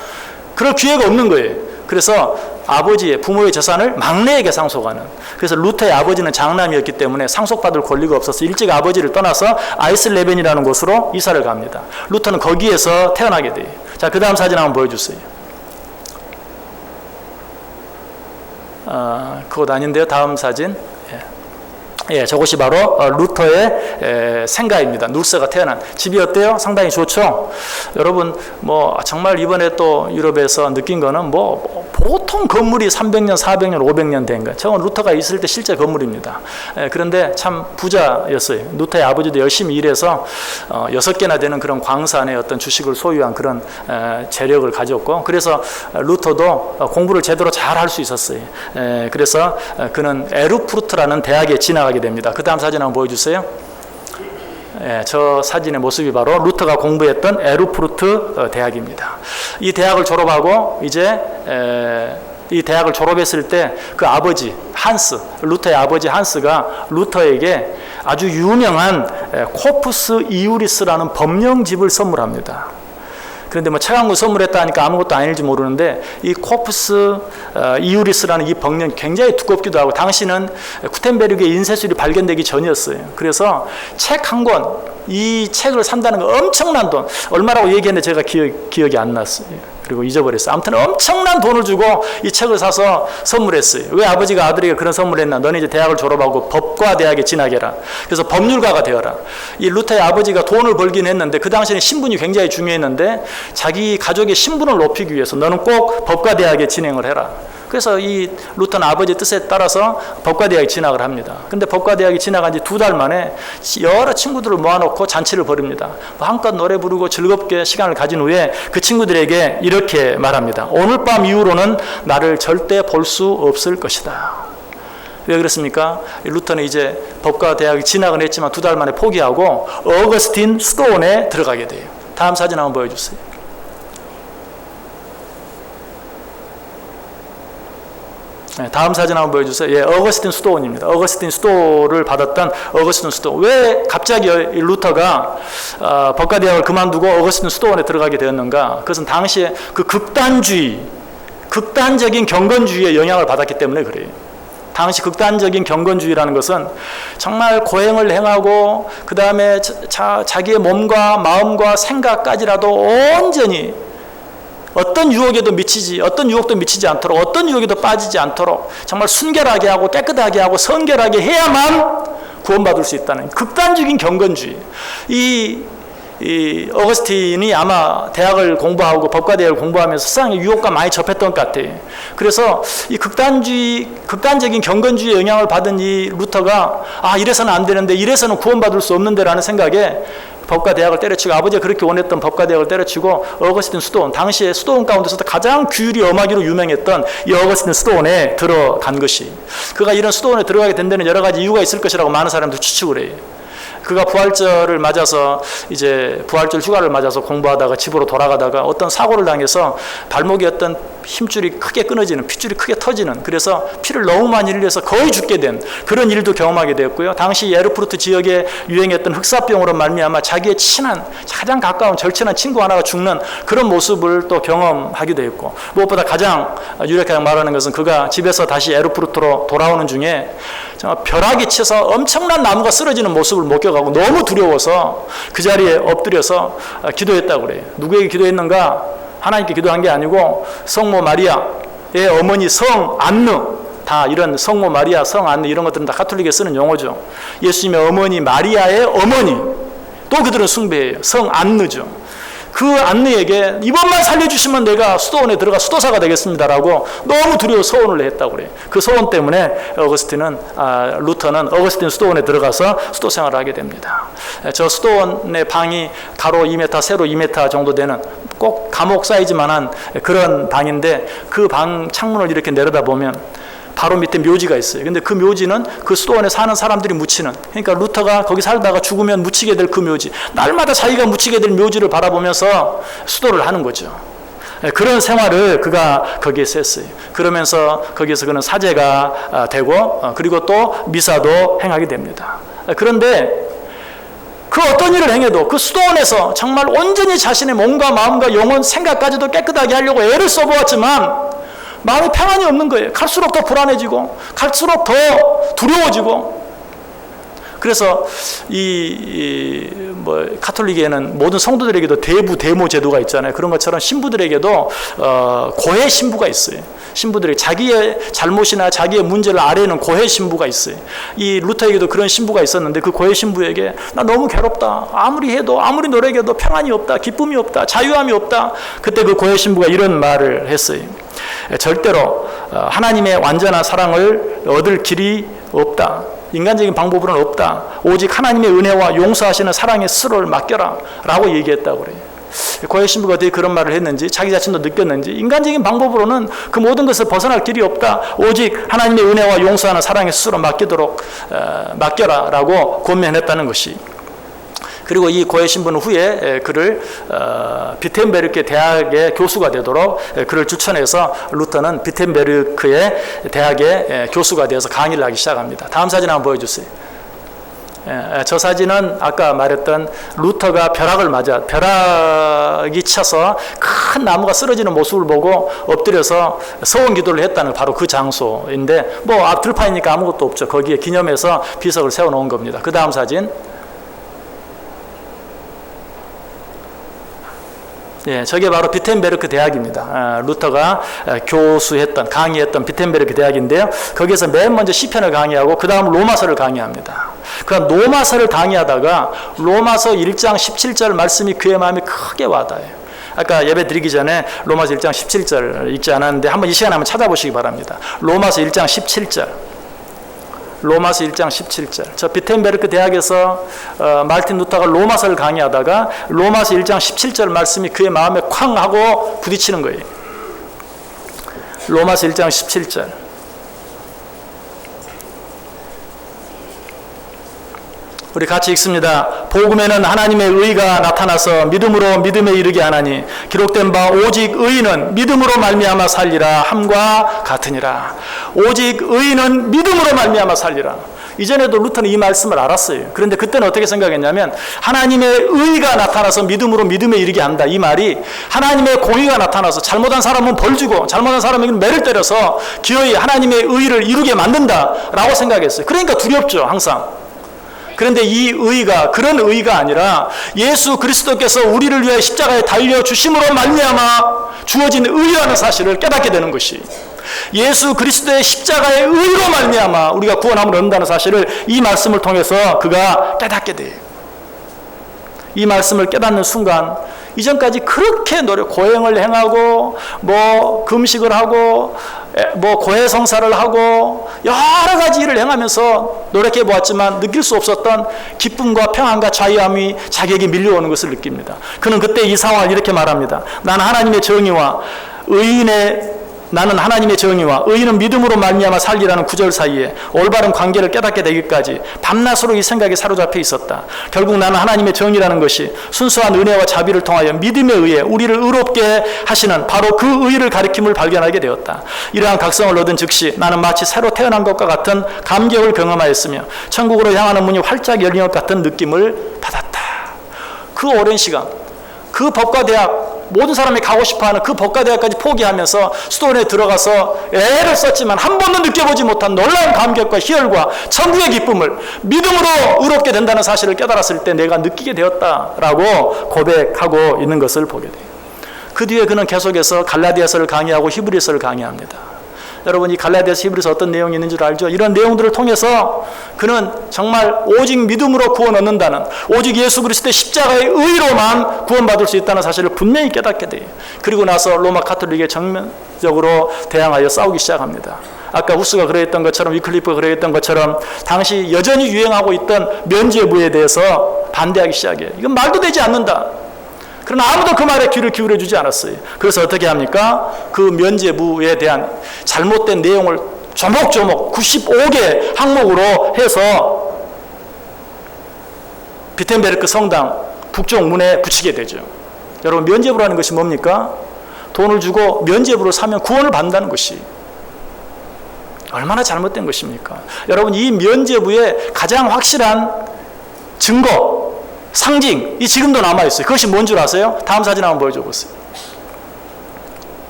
그럴 기회가 없는 거예요. 그래서 아버지의 부모의 재산을 막내에게 상속하는, 그래서 루터의 아버지는 장남이었기 때문에 상속받을 권리가 없어서 일찍 아버지를 떠나서 아이슬레벤이라는 곳으로 이사를 갑니다. 루터는 거기에서 태어나게 돼요. 자, 그 다음 사진 한번 보여주세요. 그것 아닌데요. 다음 사진. 예, 저것이 바로 루터의 생가입니다. 눌세가 태어난 집이 어때요? 상당히 좋죠. 여러분 뭐 정말 이번에 또 유럽에서 느낀 거는 뭐 보통 건물이 300년, 400년, 500년 된 거. 저건 루터가 있을 때 실제 건물입니다. 그런데 참 부자였어요. 루터의 아버지도 열심히 일해서 6개나 되는 그런 광산의 어떤 주식을 소유한 그런 재력을 가졌고, 그래서 루터도 공부를 제대로 잘 할 수 있었어요. 그래서 그는 에르푸르트라는 대학에 진학하게 됩니다. 그 다음 사진 한번 보여주세요. 저 사진의 모습이 바로 루터가 공부했던 에르푸르트 대학입니다. 이 대학을 졸업하고 이제 이 대학을 졸업했을 때 그 아버지 한스, 루터의 아버지 한스가 루터에게 아주 유명한 코프스 이우리스라는 법령집을 선물합니다. 그런데 뭐 책한 권 선물했다 하니까 아무것도 아닐지 모르는데 이 코프스 이우리스라는 이 법령이 굉장히 두껍기도 하고 당시는 구텐베르그의 인쇄술이 발견되기 전이었어요. 그래서 책 한 권, 이 책을 산다는 거 엄청난 돈, 얼마라고 얘기했는데 제가 기억이 안 났어요. 그리고 잊어버렸어요. 아무튼 엄청난 돈을 주고 이 책을 사서 선물했어요. 왜 아버지가 아들에게 그런 선물을 했나? 너는 이제 대학을 졸업하고 법과 대학에 진학해라. 그래서 법률가가 되어라. 이 루터의 아버지가 돈을 벌긴 했는데 그 당시에는 신분이 굉장히 중요했는데 자기 가족의 신분을 높이기 위해서 너는 꼭 법과 대학에 진행을 해라. 그래서 이 루터는 아버지의 뜻에 따라서 법과대학에 진학을 합니다. 근데 법과대학에 진학한 지 2달 만에 여러 친구들을 모아놓고 잔치를 벌입니다. 한껏 노래 부르고 즐겁게 시간을 가진 후에 그 친구들에게 이렇게 말합니다. 오늘 밤 이후로는 나를 절대 볼 수 없을 것이다. 왜 그렇습니까? 루터는 이제 법과대학에 진학을 했지만 2달 만에 포기하고 어거스틴 스토온에 들어가게 돼요. 다음 사진 한번 보여주세요. 다음 사진 한번 보여주세요. 예, 어거스틴 스토온입니다. 어거스틴 스토를 받았던 어거스틴 스토온. 왜 갑자기 루터가 법과대학을 그만두고 어거스틴 스토온에 들어가게 되었는가? 그것은 당시에 그 극단적인 경건주의의 영향을 받았기 때문에 그래요. 당시 극단적인 경건주의라는 것은 정말 고행을 행하고 그 다음에 자기의 몸과 마음과 생각까지라도 온전히 어떤 유혹도 미치지 않도록, 어떤 유혹에도 빠지지 않도록 정말 순결하게 하고 깨끗하게 하고 성결하게 해야만 구원받을 수 있다는 극단적인 경건주의. 이 어거스틴이 아마 대학을 공부하고 법과대학을 공부하면서 세상의 유혹과 많이 접했던 것 같아요. 그래서 이 극단적인 경건주의의 영향을 받은 이 루터가 이래서는 안 되는데, 이래서는 구원받을 수 없는데 라는 생각에 법과대학을 때려치고, 아버지가 그렇게 원했던 법과대학을 때려치고 어거스틴 스토온, 당시에 스토온 가운데서도 가장 규율이 엄하기로 유명했던 이 어거스틴 스토온에 들어간 것이, 그가 이런 스토온에 들어가게 된 데는 여러 가지 이유가 있을 것이라고 많은 사람들이 추측을 해요. 그가 부활절을 맞아서 이제 부활절 휴가를 맞아서 공부하다가 집으로 돌아가다가 어떤 사고를 당해서 발목에 어떤 힘줄이 크게 끊어지는, 핏줄이 크게 터지는, 그래서 피를 너무 많이 흘려서 거의 죽게 된 그런 일도 경험하게 되었고요. 당시 에르푸르트 지역에 유행했던 흑사병으로 말미암아 자기의 친한, 가장 가까운 절친한 친구 하나가 죽는 그런 모습을 또 경험하기도 했고, 무엇보다 가장 유력하게 말하는 것은 그가 집에서 다시 에르푸르트로 돌아오는 중에 정말 벼락이 쳐서 엄청난 나무가 쓰러지는 모습을 목격하고 너무 두려워서 그 자리에 엎드려서 기도했다고 그래요. 누구에게 기도했는가? 하나님께 기도한 게 아니고 성모 마리아의 어머니 성 안느, 다 이런 성모 마리아, 성 안느 이런 것들은 다 가톨릭에 쓰는 용어죠. 예수님의 어머니 마리아의 어머니, 또 그들은 숭배해요. 성 안느죠. 그 안느에게 이번만 살려주시면 내가 수도원에 들어가 수도사가 되겠습니다라고 너무 두려워 서원을 했다고 그래요. 그 서원 때문에 루터는 어거스틴 수도원에 들어가서 수도 생활을 하게 됩니다. 저 수도원의 방이 가로 2m, 세로 2m 정도 되는 꼭 감옥 사이즈만한 그런 방인데 그 방 창문을 이렇게 내려다보면 바로 밑에 묘지가 있어요. 근데 그 묘지는 그 수도원에 사는 사람들이 묻히는, 그러니까 루터가 거기 살다가 죽으면 묻히게 될 그 묘지, 날마다 자기가 묻히게 될 묘지를 바라보면서 수도를 하는 거죠. 그런 생활을 그가 거기에서 했어요. 그러면서 거기에서 그는 사제가 되고 그리고 또 미사도 행하게 됩니다. 그런데 그 어떤 일을 행해도 그 수도원에서 정말 온전히 자신의 몸과 마음과 영혼, 생각까지도 깨끗하게 하려고 애를 써보았지만 마음에 평안이 없는 거예요. 갈수록 더 불안해지고 갈수록 더 두려워지고. 그래서 카톨릭에는 모든 성도들에게도 대부 대모 제도가 있잖아요. 그런 것처럼 신부들에게도 고해 신부가 있어요. 신부들이 자기의 잘못이나 자기의 문제를 아뢰는 고해 신부가 있어요. 이 루터에게도 그런 신부가 있었는데 그 고해 신부에게 나 너무 괴롭다. 아무리 해도 아무리 노력해도 평안이 없다. 기쁨이 없다. 자유함이 없다. 그때 그 고해 신부가 이런 말을 했어요. 절대로 하나님의 완전한 사랑을 얻을 길이 없다. 인간적인 방법으로는 없다. 오직 하나님의 은혜와 용서하시는 사랑의 스스로를 맡겨라 라고 얘기했다고 그래요. 고해 신부가 어떻게 그런 말을 했는지 자기 자신도 느꼈는지 인간적인 방법으로는 그 모든 것을 벗어날 길이 없다. 오직 하나님의 은혜와 용서하는 사랑의 스스로 맡겨라 라고 권면했다는 것이. 그리고 이 고해 신부는 후에 그를 비텐베르크 대학의 교수가 되도록 그를 추천해서 루터는 비텐베르크의 대학의 교수가 되어서 강의를 하기 시작합니다. 다음 사진 한번 보여주세요. 저 사진은 아까 말했던 루터가 벼락이 쳐서 큰 나무가 쓰러지는 모습을 보고 엎드려서 서원 기도를 했다는 바로 그 장소인데 앞 들판이니까 아무것도 없죠. 거기에 기념해서 비석을 세워놓은 겁니다. 그 다음 사진. 저게 바로 비텐베르크 대학입니다. 루터가 강의했던 비텐베르크 대학인데요. 거기에서 맨 먼저 시편을 강의하고 그 다음 로마서를 강의합니다. 그럼 로마서를 강의하다가 로마서 1장 17절 말씀이 그의 마음에 크게 와닿아요. 아까 예배 드리기 전에 로마서 1장 17절 읽지 않았는데 한번 이 시간에 한번 찾아보시기 바랍니다. 로마서 1장 17절. 로마서 1장 17절. 저 비텐베르크 대학에서 말틴 루터가 로마서를 강의하다가 로마서 1장 17절 말씀이 그의 마음에 쾅 하고 부딪히는 거예요. 로마서 1장 17절. 우리 같이 읽습니다. 복음에는 하나님의 의가 나타나서 믿음으로 믿음에 이르게 하나니 기록된 바 오직 의인은 믿음으로 말미암아 살리라 함과 같으니라. 오직 의인은 믿음으로 말미암아 살리라. 이전에도 루터는 이 말씀을 알았어요. 그런데 그때는 어떻게 생각했냐면 하나님의 의가 나타나서 믿음으로 믿음에 이르게 한다. 이 말이 하나님의 공의가 나타나서 잘못한 사람은 벌 주고 잘못한 사람에게는 매를 때려서 기어이 하나님의 의를 이루게 만든다라고 생각했어요. 그러니까 두렵죠, 항상. 그런데 이 의가 그런 의가 아니라 예수 그리스도께서 우리를 위해 십자가에 달려 주심으로 말미암아 주어진 의라는 사실을 깨닫게 되는 것이, 예수 그리스도의 십자가의 의로 말미암아 우리가 구원함을 얻는다는 사실을 이 말씀을 통해서 그가 깨닫게 돼요. 이 말씀을 깨닫는 순간 이전까지 그렇게 고행을 행하고 금식을 하고 고해성사를 하고 여러 가지 일을 행하면서 노력해 보았지만 느낄 수 없었던 기쁨과 평안과 자유함이 자기에게 밀려오는 것을 느낍니다. 그는 그때 이 상황을 이렇게 말합니다. 나는 하나님의 정의와 의인은 믿음으로 말미암아 살리라는 구절 사이에 올바른 관계를 깨닫게 되기까지 밤낮으로 이 생각에 사로잡혀 있었다. 결국 나는 하나님의 정의라는 것이 순수한 은혜와 자비를 통하여 믿음에 의해 우리를 의롭게 하시는 바로 그 의를 가리킴을 발견하게 되었다. 이러한 각성을 얻은 즉시 나는 마치 새로 태어난 것과 같은 감격을 경험하였으며 천국으로 향하는 문이 활짝 열린 것 같은 느낌을 받았다. 그 오랜 시간, 그 법과 대학, 모든 사람이 가고 싶어하는 그 법과대학까지 포기하면서 수도원에 들어가서 애를 썼지만 한 번도 느껴보지 못한 놀라운 감격과 희열과 천국의 기쁨을 믿음으로 의롭게 된다는 사실을 깨달았을 때 내가 느끼게 되었다라고 고백하고 있는 것을 보게 돼요. 그 뒤에 그는 계속해서 갈라디아서를 강의하고 히브리서를 강의합니다. 여러분 이 갈라디아서 히브리서 어떤 내용이 있는 줄 알죠? 이런 내용들을 통해서 그는 정말 오직 믿음으로 구원 얻는다는, 오직 예수 그리스도의 십자가의 의로만 구원받을 수 있다는 사실을 분명히 깨닫게 돼요. 그리고 나서 로마 가톨릭에 정면적으로 대항하여 싸우기 시작합니다. 아까 후스가 그러했던 것처럼, 위클리프가 그러했던 것처럼 당시 여전히 유행하고 있던 면죄부에 대해서 반대하기 시작해요. 이건 말도 되지 않는다. 그러나 아무도 그 말에 귀를 기울여 주지 않았어요. 그래서 어떻게 합니까? 그 면죄부에 대한 잘못된 내용을 조목조목 95개 항목으로 해서 비텐베르크 성당 북쪽 문에 붙이게 되죠. 여러분, 면죄부라는 것이 뭡니까? 돈을 주고 면죄부를 사면 구원을 받는다는 것이 얼마나 잘못된 것입니까? 여러분, 이 면죄부의 가장 확실한 증거, 상징이 지금도 남아있어요. 그것이 뭔 줄 아세요? 다음 사진 한번 보여줘 보세요.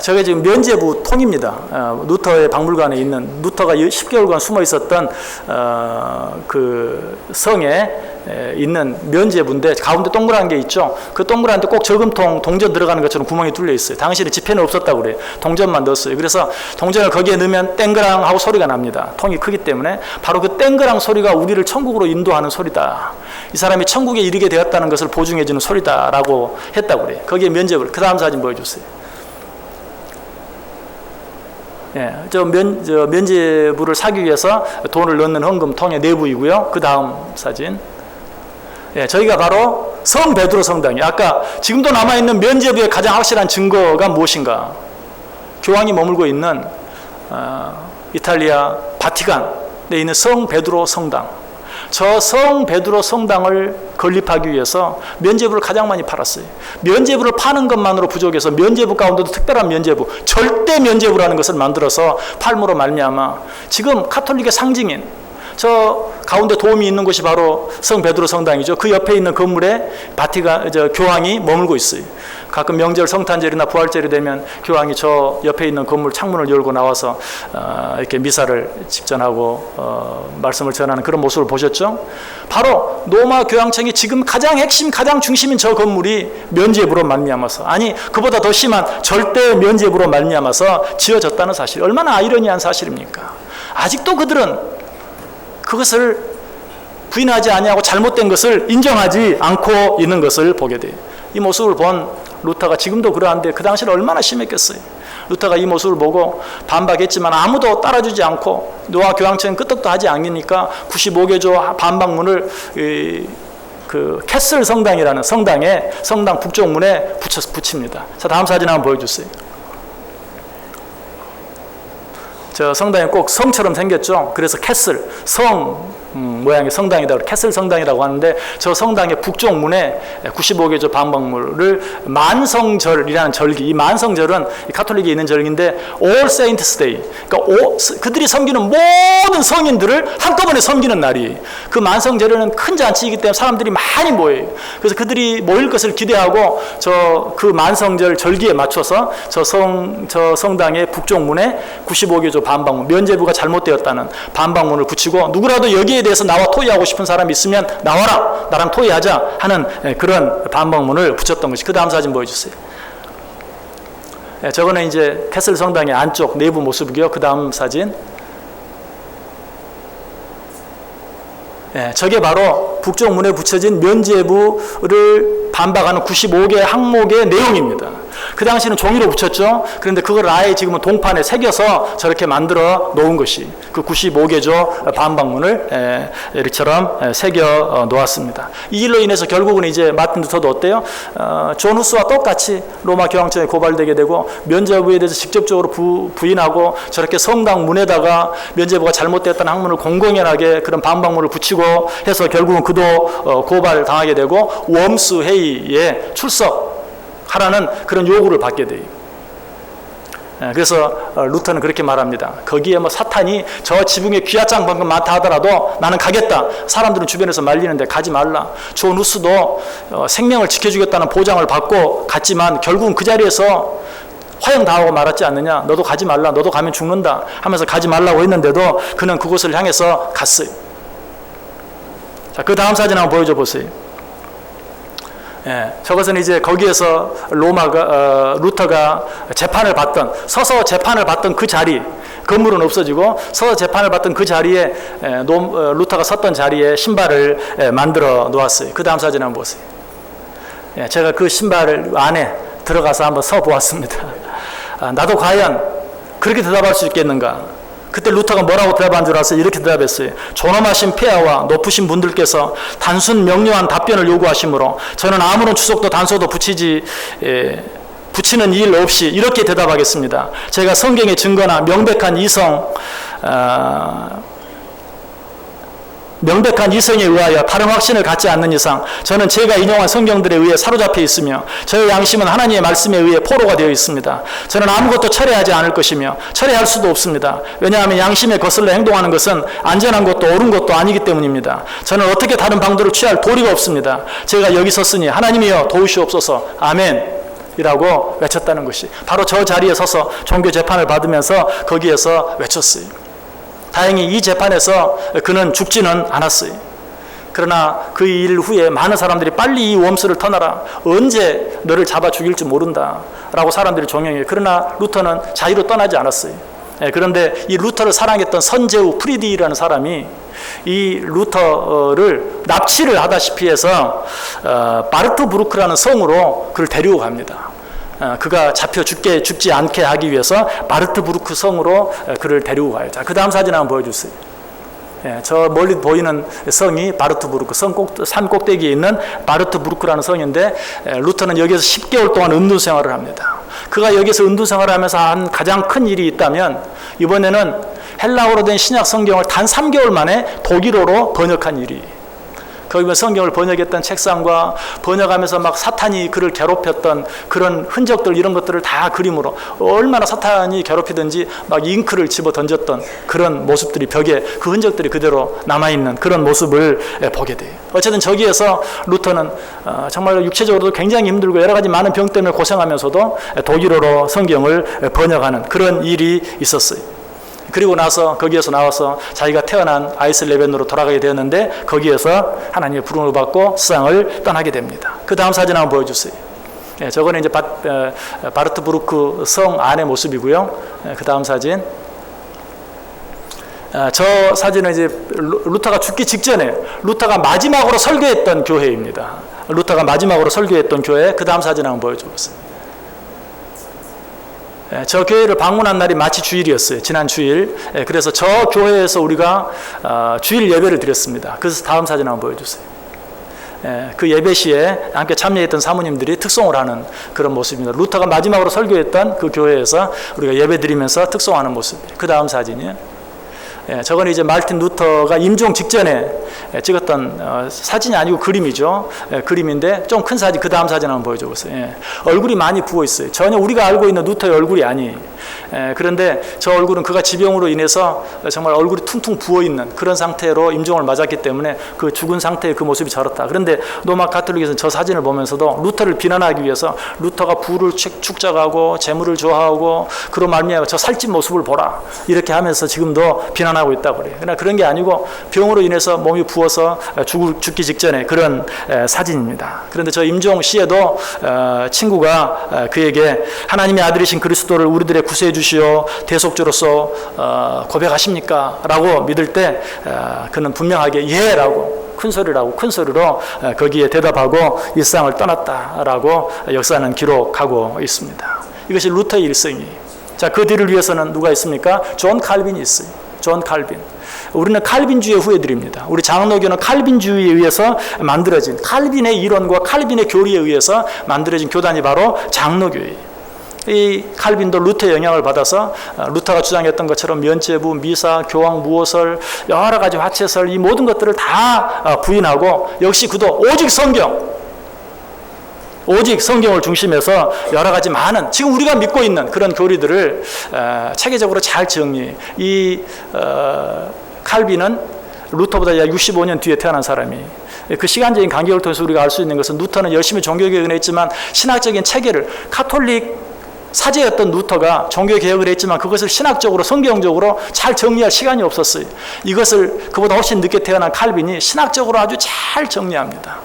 저게 지금 면죄부 통입니다. 루터의 박물관에 있는, 루터가 10개월간 숨어 있었던 그 성에 있는 면죄부인데 가운데 동그란 게 있죠. 그 동그란데 꼭 저금통 동전 들어가는 것처럼 구멍이 뚫려 있어요. 당시에 지폐는 없었다고 그래요. 동전만 넣었어요. 그래서 동전을 거기에 넣으면 땡그랑 하고 소리가 납니다. 통이 크기 때문에. 바로 그 땡그랑 소리가 우리를 천국으로 인도하는 소리다. 이 사람이 천국에 이르게 되었다는 것을 보증해 주는 소리다라고 했다고 그래요. 거기에 면죄부. 그 다음 사진 보여주세요. 예, 면죄부를 사기 위해서 돈을 넣는 헌금통의 내부이고요. 그 다음 사진. 예, 저희가 바로 성 베드로 성당이에요. 아까 지금도 남아있는 면죄부의 가장 확실한 증거가 무엇인가? 교황이 머물고 있는 이탈리아 바티칸에 있는 성 베드로 성당. 저 성 베드로 성당을 건립하기 위해서 면죄부를 가장 많이 팔았어요. 면죄부를 파는 것만으로 부족해서 면죄부 가운데도 특별한 면죄부, 절대 면죄부라는 것을 만들어서 팔므로 말미암아 지금 카톨릭의 상징인 저 가운데 도움이 있는 곳이 바로 성 베드로 성당이죠. 그 옆에 있는 건물에 교황이 머물고 있어요. 가끔 명절, 성탄절이나 부활절이 되면 교황이 저 옆에 있는 건물 창문을 열고 나와서 이렇게 미사를 직전하고 말씀을 전하는 그런 모습을 보셨죠? 바로 로마 교황청이 지금 가장 핵심, 가장 중심인 저 건물이 면죄부로 말미암아서, 아니 그보다 더 심한 절대 면죄부로 말미암아서 지어졌다는 사실, 얼마나 아이러니한 사실입니까? 아직도 그들은 그것을 부인하지 아니하고 잘못된 것을 인정하지 않고 있는 것을 보게 돼요. 이 모습을 본 루터가 지금도 그러한데 그 당시는 얼마나 심했겠어요. 루터가 이 모습을 보고 반박했지만 아무도 따라주지 않고 노아 교황청은 끄떡도 하지 않으니까 95개조 반박문을 그 캐슬 성당이라는 성당에, 성당 북쪽 문에 붙입니다. 자, 다음 사진 한번 보여주세요. 저 성당이 꼭 성처럼 생겼죠. 그래서 캐슬, 성 모양의 성당이라고, 캐슬 성당이라고 하는데 저 성당의 북쪽 문에 95개조 반박물을 만성절이라는 절기, 이 만성절은 가톨릭에 있는 절기인데 All Saints Day, 그러니까 그들이 섬기는 모든 성인들을 한꺼번에 섬기는 날이, 그 만성절에는 큰 잔치이기 때문에 사람들이 많이 모여요. 그래서 그들이 모일 것을 기대하고 저 그 만성절 절기에 맞춰서 저 성당의 북쪽 문에 95개조 반박문, 면죄부가 잘못되었다는 반박문을 붙이고, 누구라도 여기에 대해서 나와 토의하고 싶은 사람이 있으면 나와라, 나랑 토의하자 하는 그런 반박문을 붙였던 것이. 그 다음 사진 보여주세요. 저거는 이제 캐슬 성당의 안쪽 내부 모습이고요. 그 다음 사진. 저게 바로 북쪽 문에 붙여진 면죄부를 반박하는 95개 항목의 내용입니다. 그 당시는 종이로 붙였죠. 그런데 그걸 아예 지금은 동판에 새겨서 저렇게 만들어 놓은 것이 그 95개조 반박문을 이처럼 새겨 놓았습니다. 이 일로 인해서 결국은 이제 마틴 루터도 어때요? 존 후스와 똑같이 로마 교황청에 고발되게 되고, 면죄부에 대해서 직접적으로 부인하고 저렇게 성당 문에다가 면죄부가 잘못됐다는 항문을 공공연하게 그런 반박문을 붙이고 해서 결국은 그도 고발을 당하게 되고 웜스 회의에 출석하라는 그런 요구를 받게 돼요. 그래서 루터는 그렇게 말합니다. 거기에 뭐 사탄이 저 지붕에 귀하장만큼 많다 하더라도 나는 가겠다. 사람들은 주변에서 말리는데 가지 말라. 존 후스도 생명을 지켜주겠다는 보장을 받고 갔지만 결국은 그 자리에서 화형당하고 말았지 않느냐. 너도 가지 말라. 너도 가면 죽는다 하면서 가지 말라고 했는데도 그는 그곳을 향해서 갔어요. 자, 그 다음 사진 한번 보여줘 보세요. 저것은 이제 거기에서 루터가 재판을 받던, 서서 재판을 받던 그 자리, 건물은 없어지고 서서 재판을 받던 그 자리에 루터가 섰던 자리에 신발을 만들어 놓았어요. 그 다음 사진 한번 보세요. 제가 그 신발 안에 들어가서 한번 서 보았습니다. 나도 과연 그렇게 대답할 수 있겠는가? 그때 루터가 뭐라고 대답한 줄 아세요? 이렇게 대답했어요. 존엄하신 폐하와 높으신 분들께서 단순 명료한 답변을 요구하시므로 저는 아무런 추석도 단서도 붙이는 일 없이 이렇게 대답하겠습니다. 제가 성경의 증거나 명백한 이성에 의하여 다른 확신을 갖지 않는 이상 저는 제가 인용한 성경들에 의해 사로잡혀 있으며 저의 양심은 하나님의 말씀에 의해 포로가 되어 있습니다. 저는 아무것도 철회하지 않을 것이며 철회할 수도 없습니다. 왜냐하면 양심에 거슬러 행동하는 것은 안전한 것도 옳은 것도 아니기 때문입니다. 저는 어떻게 다른 방도를 취할 도리가 없습니다. 제가 여기 섰으니 하나님이여 도우시옵소서. 아멘 이라고 외쳤다는 것이 바로 저 자리에 서서 종교 재판을 받으면서 거기에서 외쳤어요. 다행히 이 재판에서 그는 죽지는 않았어요. 그러나 그 일 후에 많은 사람들이 빨리 이 웜스를 터놔라. 언제 너를 잡아 죽일지 모른다. 라고 사람들이 종용해요. 그러나 루터는 자유로 떠나지 않았어요. 그런데 이 루터를 사랑했던 선제후 프리디라는 사람이 이 루터를 납치를 하다시피 해서 바르트부르크라는 성으로 그를 데리고 갑니다. 그가 잡혀 죽지 않게 하기 위해서 바르트부르크 성으로 그를 데리고 가요. 자, 그 다음 사진 한번 보여주세요. 저 멀리 보이는 성이 바르트부르크, 산 꼭대기에 있는 바르트부르크라는 성인데 루터는 여기서 10개월 동안 은둔 생활을 합니다. 그가 여기서 은둔 생활을 하면서 한 가장 큰 일이 있다면 이번에는 헬라어로 된 신약 성경을 단 3개월 만에 독일어로 번역한 일이. 거기 보면 성경을 번역했던 책상과 번역하면서 막 사탄이 그를 괴롭혔던 그런 흔적들 이런 것들을 다 그림으로 얼마나 사탄이 괴롭히든지 막 잉크를 집어 던졌던 그런 모습들이 벽에 그 흔적들이 그대로 남아있는 그런 모습을 보게 돼요. 어쨌든 저기에서 루터는 정말 육체적으로도 굉장히 힘들고 여러 가지 많은 병 때문에 고생하면서도 독일어로 성경을 번역하는 그런 일이 있었어요. 그리고 나서 거기에서 나와서 자기가 태어난 아이슬레벤으로 돌아가게 되었는데 거기에서 하나님의 부름을 받고 세상을 떠나게 됩니다. 그 다음 사진 한번 보여주세요. 저거는 이제 바르트부르크 성 안의 모습이고요. 그 다음 사진. 저 사진은 이제 루터가 죽기 직전에 루터가 마지막으로 설교했던 교회입니다. 루터가 마지막으로 설교했던 교회. 그 다음 사진 한번 보여주세요. 저 교회를 방문한 날이 마치 주일이었어요. 지난 주일. 그래서 저 교회에서 우리가 주일 예배를 드렸습니다. 그래서 다음 사진 한번 보여주세요. 그 예배 시에 함께 참여했던 사모님들이 특송을 하는 그런 모습입니다. 루터가 마지막으로 설교했던 그 교회에서 우리가 예배 드리면서 특송하는 모습이에요. 그 다음 사진이요. 저건 이제 마르틴 루터가 임종 직전에 찍었던 사진이 아니고 그림이죠. 그림인데 좀 큰 사진, 그 다음 사진 한번 보여줘 보세요. 얼굴이 많이 부어 있어요. 전혀 우리가 알고 있는 루터의 얼굴이 아니에요. 그런데 저 얼굴은 그가 지병으로 인해서 정말 얼굴이 퉁퉁 부어 있는 그런 상태로 임종을 맞았기 때문에 그 죽은 상태의 그 모습이 저렇다. 그런데 로마 가톨릭에서는 저 사진을 보면서도 루터를 비난하기 위해서 루터가 부를 축적하고 재물을 좋아하고 그로 말미암아 저 살찐 모습을 보라 이렇게 하면서 지금도 비난하고 있다고 그래요. 그러나 그런 게 아니고 병으로 인해서 몸이 부어서 죽기 직전에 그런 사진입니다. 그런데 저 임종 시에도 친구가 그에게 하나님의 아들이신 그리스도를 우리들의 구세해 주시어 대속주로서 고백하십니까? 라고 믿을 때 그는 분명하게 예! 라고 큰 소리로 거기에 대답하고 이 세상을 떠났다라고 역사는 기록하고 있습니다. 이것이 루터의 일생이에요. 자, 그 뒤를 위해서는 누가 있습니까? 존 칼빈이 있어요. 존 칼빈. 우리는 칼빈주의 후예들입니다. 우리 장로교는 칼빈주의에 의해서 만들어진 칼빈의 이론과 칼빈의 교리에 의해서 만들어진 교단이 바로 장로교예요. 이 칼빈도 루터의 영향을 받아서 루터가 주장했던 것처럼 면죄부, 미사, 교황 무호설, 여러 가지 화채설 이 모든 것들을 다 부인하고 역시 그도 오직 성경을 중심해서 여러 가지 많은 지금 우리가 믿고 있는 그런 교리들을 체계적으로 잘 정리해. 이 칼빈은 루터보다 약 65년 뒤에 태어난 사람이 그 시간적인 간격을 통해서 우리가 알 수 있는 것은 루터는 열심히 종교개혁을 했지만 신학적인 체계를 카톨릭 사제였던 루터가 종교개혁을 했지만 그것을 신학적으로 성경적으로 잘 정리할 시간이 없었어요. 이것을 그보다 훨씬 늦게 태어난 칼빈이 신학적으로 아주 잘 정리합니다.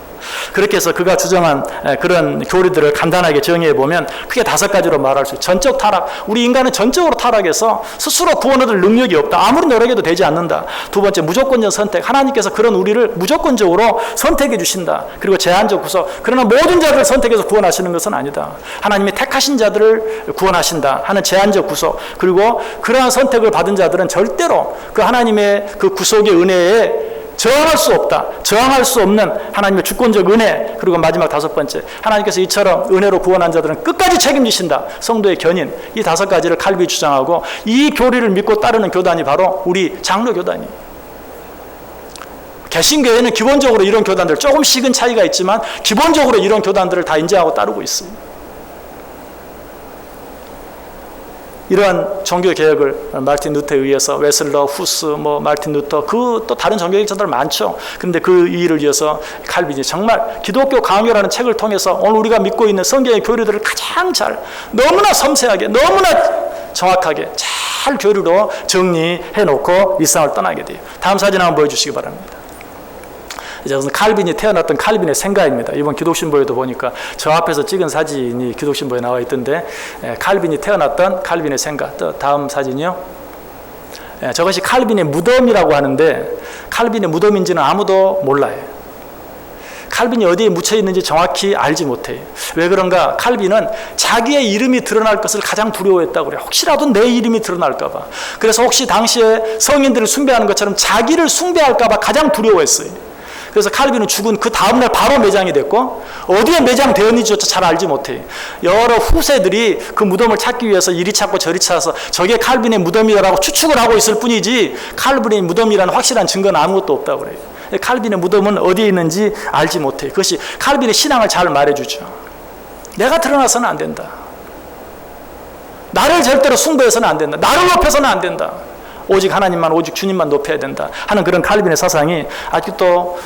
그렇게 해서 그가 주장한 그런 교리들을 간단하게 정의해 보면 크게 5가지로 말할 수 있어요. 전적 타락. 우리 인간은 전적으로 타락해서 스스로 구원 얻을 능력이 없다. 아무리 노력해도 되지 않는다. 두 번째, 무조건적 선택. 하나님께서 그런 우리를 무조건적으로 선택해 주신다. 그리고 제한적 구속. 그러나 모든 자들을 선택해서 구원하시는 것은 아니다. 하나님이 택하신 자들을 구원하신다 하는 제한적 구속. 그리고 그러한 선택을 받은 자들은 절대로 그 하나님의 그 구속의 은혜에 저항할 수 없다. 저항할 수 없는 하나님의 주권적 은혜. 그리고 마지막 5번째, 하나님께서 이처럼 은혜로 구원한 자들은 끝까지 책임지신다. 성도의 견인. 이 5가지를 칼빈이 주장하고 이 교리를 믿고 따르는 교단이 바로 우리 장로 교단이에요. 개신교회는 기본적으로 이런 교단들, 조금씩은 차이가 있지만 기본적으로 이런 교단들을 다 인정하고 따르고 있어요. 이러한 종교 개혁을 마르틴 루터에 의해서 웨슬러, 후스, 마르틴 루터, 그 또 다른 종교 개혁자들 많죠. 그런데 그 일을 위해서 칼빈이 정말 기독교 강요라는 책을 통해서 오늘 우리가 믿고 있는 성경의 교리들을 가장 잘, 너무나 섬세하게, 너무나 정확하게 잘 교리로 정리해 놓고 일상을 떠나게 돼요. 다음 사진 한번 보여주시기 바랍니다. 이것은 칼빈이 태어났던 칼빈의 생가입니다. 이번 기독신보에도 보니까 저 앞에서 찍은 사진이 기독신보에 나와 있던데, 칼빈이 태어났던 칼빈의 생가. 또 다음 사진이요. 저것이 칼빈의 무덤이라고 하는데 칼빈의 무덤인지는 아무도 몰라요. 칼빈이 어디에 묻혀 있는지 정확히 알지 못해요. 왜 그런가? 칼빈은 자기의 이름이 드러날 것을 가장 두려워했다고 그래요. 혹시라도 내 이름이 드러날까 봐. 그래서 혹시 당시에 성인들을 숭배하는 것처럼 자기를 숭배할까 봐 가장 두려워했어요. 그래서 칼빈은 죽은 그 다음날 바로 매장이 됐고 어디에 매장되었는지조차 잘 알지 못해요. 여러 후세들이 그 무덤을 찾기 위해서 이리 찾고 저리 찾아서 저게 칼빈의 무덤이라고 추측을 하고 있을 뿐이지 칼빈의 무덤이라는 확실한 증거는 아무것도 없다고 그래요. 칼빈의 무덤은 어디에 있는지 알지 못해요. 그것이 칼빈의 신앙을 잘 말해주죠. 내가 드러나서는 안 된다. 나를 절대로 숭배해서는 안 된다. 나를 높여서는 안 된다. 오직 하나님만, 오직 주님만 높여야 된다 하는 그런 칼빈의 사상이 아직도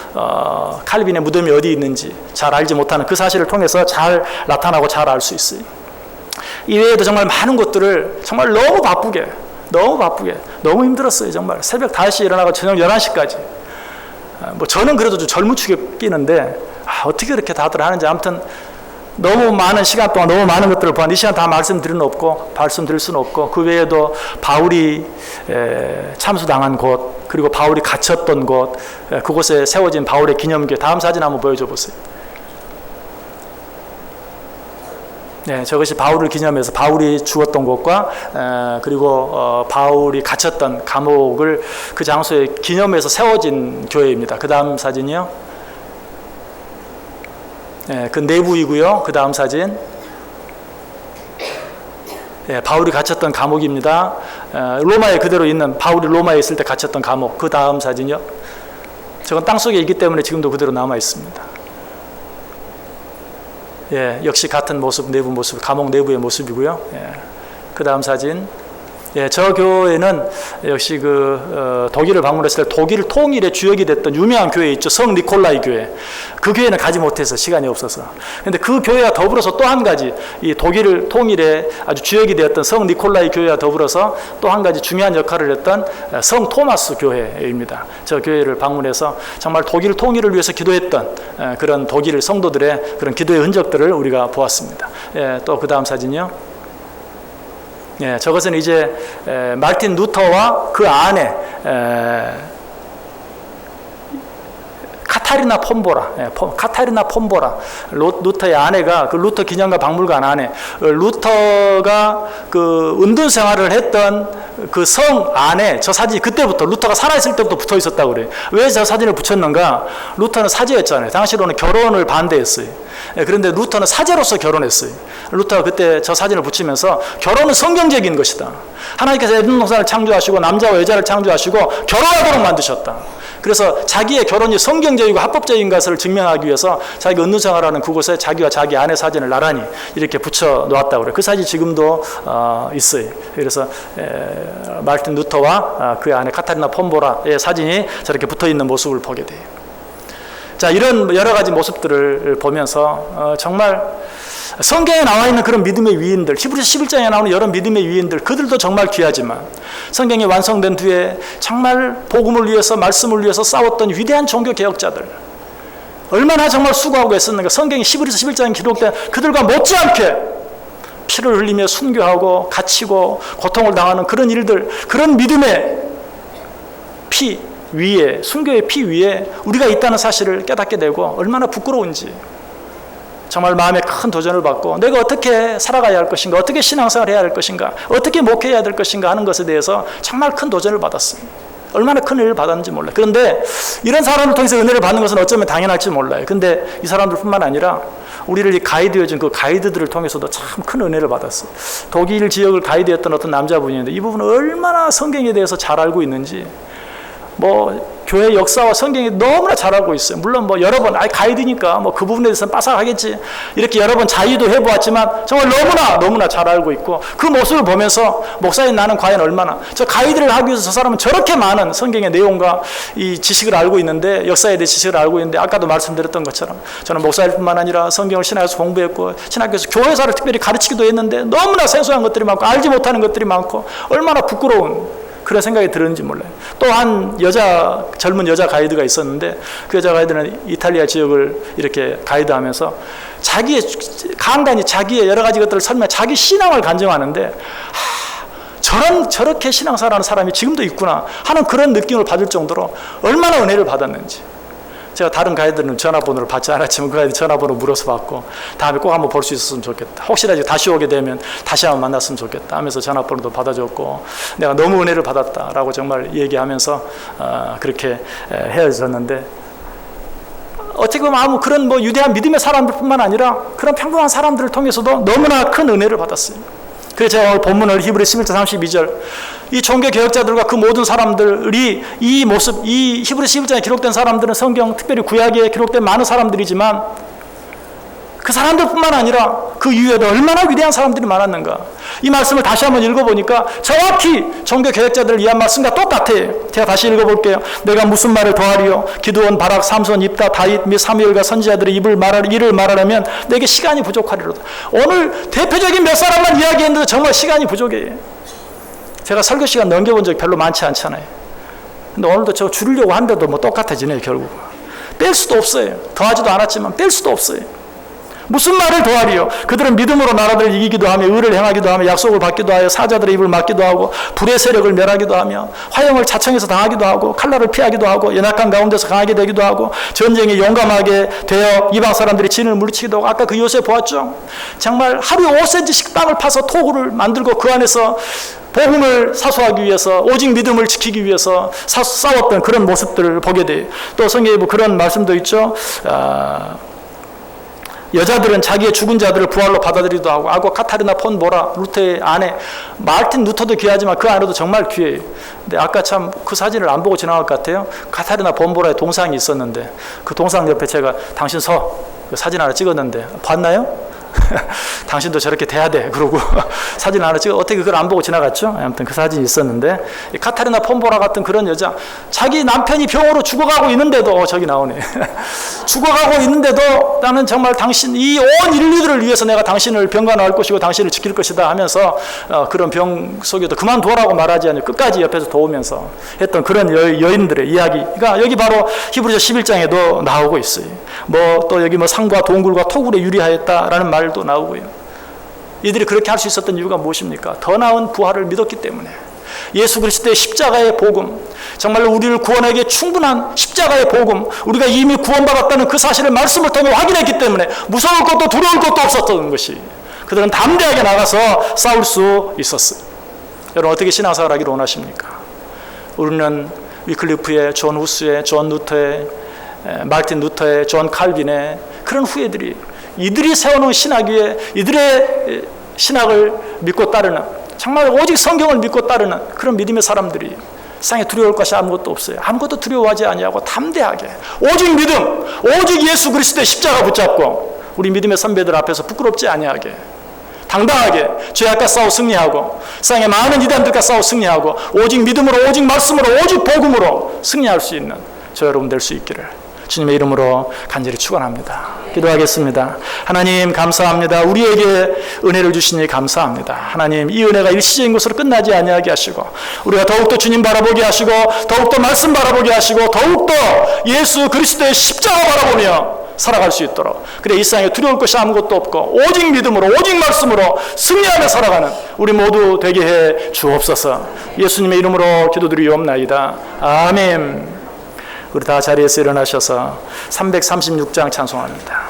칼빈의 무덤이 어디 있는지 잘 알지 못하는 그 사실을 통해서 잘 나타나고 잘 알 수 있어요. 이외에도 정말 많은 것들을 정말 너무 바쁘게 너무 힘들었어요. 정말 새벽 5시에 일어나고 저녁 11시까지. 저는 그래도 좀 젊은 축에 끼는데 어떻게 그렇게 다들 하는지. 아무튼 너무 많은 시간 동안 너무 많은 것들을 보았는데 이 시간 다 말씀드릴 수는 없고 그 외에도 바울이 참수당한 곳, 그리고 바울이 갇혔던 곳, 그곳에 세워진 바울의 기념교회. 다음 사진 한번 보여줘 보세요. 네, 저것이 바울을 기념해서 바울이 죽었던 곳과 그리고 바울이 갇혔던 감옥을 그 장소에 기념해서 세워진 교회입니다. 그 다음 사진이요. 그 내부이고요. 그 다음 사진. 바울이 갇혔던 감옥입니다. 로마에 그대로 있는, 바울이 로마에 있을 때 갇혔던 감옥. 그 다음 사진이요. 저건 땅속에 있기 때문에 지금도 그대로 남아 있습니다. 역시 같은 모습, 내부 모습, 감옥 내부의 모습이고요. 그 다음 사진. 저 교회는 역시 독일을 방문했을 때 독일 통일의 주역이 됐던 유명한 교회 있죠. 성 니콜라이 교회. 그 교회는 가지 못해서, 시간이 없어서. 근데 그 교회와 더불어서 또 한 가지, 이 독일 통일의 아주 주역이 되었던 성 니콜라이 교회와 더불어서 또 한 가지 중요한 역할을 했던 성 토마스 교회입니다. 저 교회를 방문해서 정말 독일 통일을 위해서 기도했던 그런 독일 성도들의 그런 기도의 흔적들을 우리가 보았습니다. 또 그 다음 사진이요. 저것은 이제 마르틴 루터와 그 아내 카타리나 폼보라, 루터의 아내가 그 루터 기념관 박물관 안에 루터가 그 은둔 생활을 했던 그 성 안에 저 사진이 그때부터 루터가 살아있을 때부터 붙어 있었다고 그래요. 왜 저 사진을 붙였는가? 루터는 사제였잖아요. 당시로는 결혼을 반대했어요. 그런데 루터는 사제로서 결혼했어요. 루터가 그때 저 사진을 붙이면서 결혼은 성경적인 것이다. 하나님께서 에덴 동산을 창조하시고 남자와 여자를 창조하시고 결혼하도록 만드셨다. 그래서 자기의 결혼이 성경적이고 합법적인 것을 증명하기 위해서 자기가 은둔 생활하는 그곳에 자기와 자기 아내 사진을 나란히 이렇게 붙여 놓았다고 그래요. 그 사진이 지금도 있어요. 그래서 마르틴 루터와 그 아내 카타리나 폼보라의 사진이 저렇게 붙어 있는 모습을 보게 돼요. 자, 이런 여러 가지 모습들을 보면서 정말 성경에 나와 있는 그런 믿음의 위인들, 히브리서 11장에 나오는 여러 믿음의 위인들, 그들도 정말 귀하지만 성경이 완성된 뒤에 정말 복음을 위해서, 말씀을 위해서 싸웠던 위대한 종교 개혁자들, 얼마나 정말 수고하고 애썼는가. 성경이 히브리서 11장에 기록된 그들과 못지않게 피를 흘리며 순교하고 갇히고 고통을 당하는 그런 일들, 그런 믿음의 피 위에, 순교의 피 위에 우리가 있다는 사실을 깨닫게 되고 얼마나 부끄러운지, 정말 마음에 큰 도전을 받고 내가 어떻게 살아가야 할 것인가, 어떻게 신앙생활을 해야 할 것인가, 어떻게 목회해야 될 것인가 하는 것에 대해서 정말 큰 도전을 받았습니다. 얼마나 큰 은혜를 받았는지 몰라요. 그런데 이런 사람을 통해서 은혜를 받는 것은 어쩌면 당연할지 몰라요. 근데 이 사람들뿐만 아니라 우리를 이 가이드해준 그 가이드들을 통해서도 참 큰 은혜를 받았어요. 독일 지역을 가이드했던 어떤 남자분이었는데 이 부분은 얼마나 성경에 대해서 잘 알고 있는지, 교회 역사와 성경이 너무나 잘 알고 있어요. 물론 여러 번, 가이드니까 그 부분에 대해서는 빠삭하겠지, 이렇게 여러 번 자의도 해보았지만 정말 너무나 잘 알고 있고, 그 모습을 보면서 목사인 나는 과연 얼마나, 저 가이드를 하기 위해서 저 사람은 저렇게 많은 성경의 내용과 이 지식을 알고 있는데, 역사에 대해 지식을 알고 있는데, 아까도 말씀드렸던 것처럼 저는 목사일 뿐만 아니라 성경을 신학에서 공부했고 신학교에서 교회사를 특별히 가르치기도 했는데 너무나 생소한 것들이 많고 알지 못하는 것들이 많고 얼마나 부끄러운 그런 생각이 들었는지 몰라요. 또 한 젊은 여자 가이드가 있었는데, 그 여자 가이드는 이탈리아 지역을 이렇게 가이드하면서 간간히 자기의 여러 가지 것들을 설명, 자기 신앙을 간증하는데, 저렇게 신앙생활하는 사람이 지금도 있구나 하는 그런 느낌을 받을 정도로 얼마나 은혜를 받았는지. 제가 다른 가이드는 전화번호를 받지 않았지만 그 가이드 전화번호 물어서 받고, 다음에 꼭 한번 볼 수 있었으면 좋겠다, 혹시라도 다시 오게 되면 다시 한번 만났으면 좋겠다 하면서 전화번호도 받아줬고, 내가 너무 은혜를 받았다라고 정말 얘기하면서 그렇게 헤어졌는데, 어떻게 보면 그런 유대한 믿음의 사람들뿐만 아니라 그런 평범한 사람들을 통해서도 너무나 큰 은혜를 받았어요. 그래서 제가 오늘 본문을 히브리서 11장 32절, 이 종교 개혁자들과 그 모든 사람들이 이 모습, 이 히브리서 11장에 기록된 사람들은 성경, 특별히 구약에 기록된 많은 사람들이지만 그 사람들뿐만 아니라 그 이후에도 얼마나 위대한 사람들이 많았는가. 이 말씀을 다시 한번 읽어보니까 정확히 종교 개혁자들을 위한 말씀과 똑같아요. 제가 다시 읽어볼게요. 내가 무슨 말을 더하리요? 기드온, 바락, 삼손, 입다, 다윗 및 사무엘과 선지자들의 이를 말하려면 내게 시간이 부족하리로다. 오늘 대표적인 몇 사람만 이야기했는데 정말 시간이 부족해요. 제가 설교 시간 넘겨본 적이 별로 많지 않잖아요. 근데 오늘도 저 줄이려고 하는데도 똑같아지네요. 결국 뺄 수도 없어요. 더하지도 않았지만 뺄 수도 없어요. 무슨 말을 더하리요? 그들은 믿음으로 나라들을 이기기도 하며 의를 행하기도 하며 약속을 받기도 하여 사자들의 입을 막기도 하고 불의 세력을 멸하기도 하며 화형을 자청해서 당하기도 하고 칼날을 피하기도 하고 연약한 가운데서 강하게 되기도 하고 전쟁에 용감하게 되어 이방 사람들이 진을 물리치기도 하고, 아까 그 요새 보았죠? 정말 하루에 5cm씩 땅을 파서 토구를 만들고 그 안에서 복음을 사수하기 위해서, 오직 믿음을 지키기 위해서 싸웠던 그런 모습들을 보게 돼요. 또 성경에 그런 말씀도 있죠. 여자들은 자기의 죽은 자들을 부활로 받아들이기도 하고 카타리나 폰 보라, 루터의 아내, 마르틴 루터도 귀하지만 그 아내도 정말 귀해요. 근데 아까 참 그 사진을 안 보고 지나갈 것 같아요. 카타리나 본 보라의 동상이 있었는데 그 동상 옆에 제가 당신 그 사진 하나 찍었는데 봤나요? 당신도 저렇게 돼야 돼 그러고 사진 하나 찍어, 어떻게 그걸 안 보고 지나갔죠? 아무튼 그 사진이 있었는데, 이 카타리나 폰보라 같은 그런 여자, 자기 남편이 병으로 죽어가고 있는데도, 저기 나오네 죽어가고 있는데도 나는 정말 당신, 이 온 인류들을 위해서 내가 당신을 병간호할 것이고 당신을 지킬 것이다 하면서 그런 병 속에도 그만둬라고 말하지 않고 끝까지 옆에서 도우면서 했던 그런 여인들의 이야기가 여기 바로 히브리서 11장에도 나오고 있어요. 또 여기 상과 동굴과 토굴에 유리하였다라는 말도 나오고요. 이들이 그렇게 할 수 있었던 이유가 무엇입니까? 더 나은 부활을 믿었기 때문에. 예수 그리스도의 십자가의 복음, 정말로 우리를 구원하기에 충분한 십자가의 복음, 우리가 이미 구원받았다는 그 사실을 말씀을 통해 확인했기 때문에 무서울 것도 두려울 것도 없었던 것이, 그들은 담대하게 나가서 싸울 수 있었어요. 여러분, 어떻게 신앙생활 하기를 원하십니까? 우리는 위클리프의, 존 후스의, 존 루터의, 마르틴 루터의, 존 칼빈의 그런 후예들이, 이들이 세워놓은 신학 위에 이들의 신학을 믿고 따르는, 정말 오직 성경을 믿고 따르는 그런 믿음의 사람들이 세상에 두려울 것이 아무것도 없어요. 아무것도 두려워하지 아니하고 담대하게 오직 믿음, 오직 예수 그리스도의 십자가 붙잡고 우리 믿음의 선배들 앞에서 부끄럽지 아니하게 당당하게 죄악과 싸워 승리하고 세상의 많은 이단들과 싸워 승리하고 오직 믿음으로, 오직 말씀으로, 오직 복음으로 승리할 수 있는 저 여러분 될 수 있기를 주님의 이름으로 간절히 축원합니다. 기도하겠습니다. 하나님 감사합니다. 우리에게 은혜를 주시니 감사합니다. 하나님, 이 은혜가 일시적인 것으로 끝나지 아니하게 하시고 우리가 더욱더 주님 바라보게 하시고 더욱더 말씀 바라보게 하시고 더욱더 예수 그리스도의 십자가 바라보며 살아갈 수 있도록, 그래 이 세상에 두려울 것이 아무것도 없고 오직 믿음으로 오직 말씀으로 승리하며 살아가는 우리 모두 되게 해 주옵소서. 예수님의 이름으로 기도드리옵나이다. 아멘. 우리 다 자리에서 일어나셔서 336장 찬송합니다.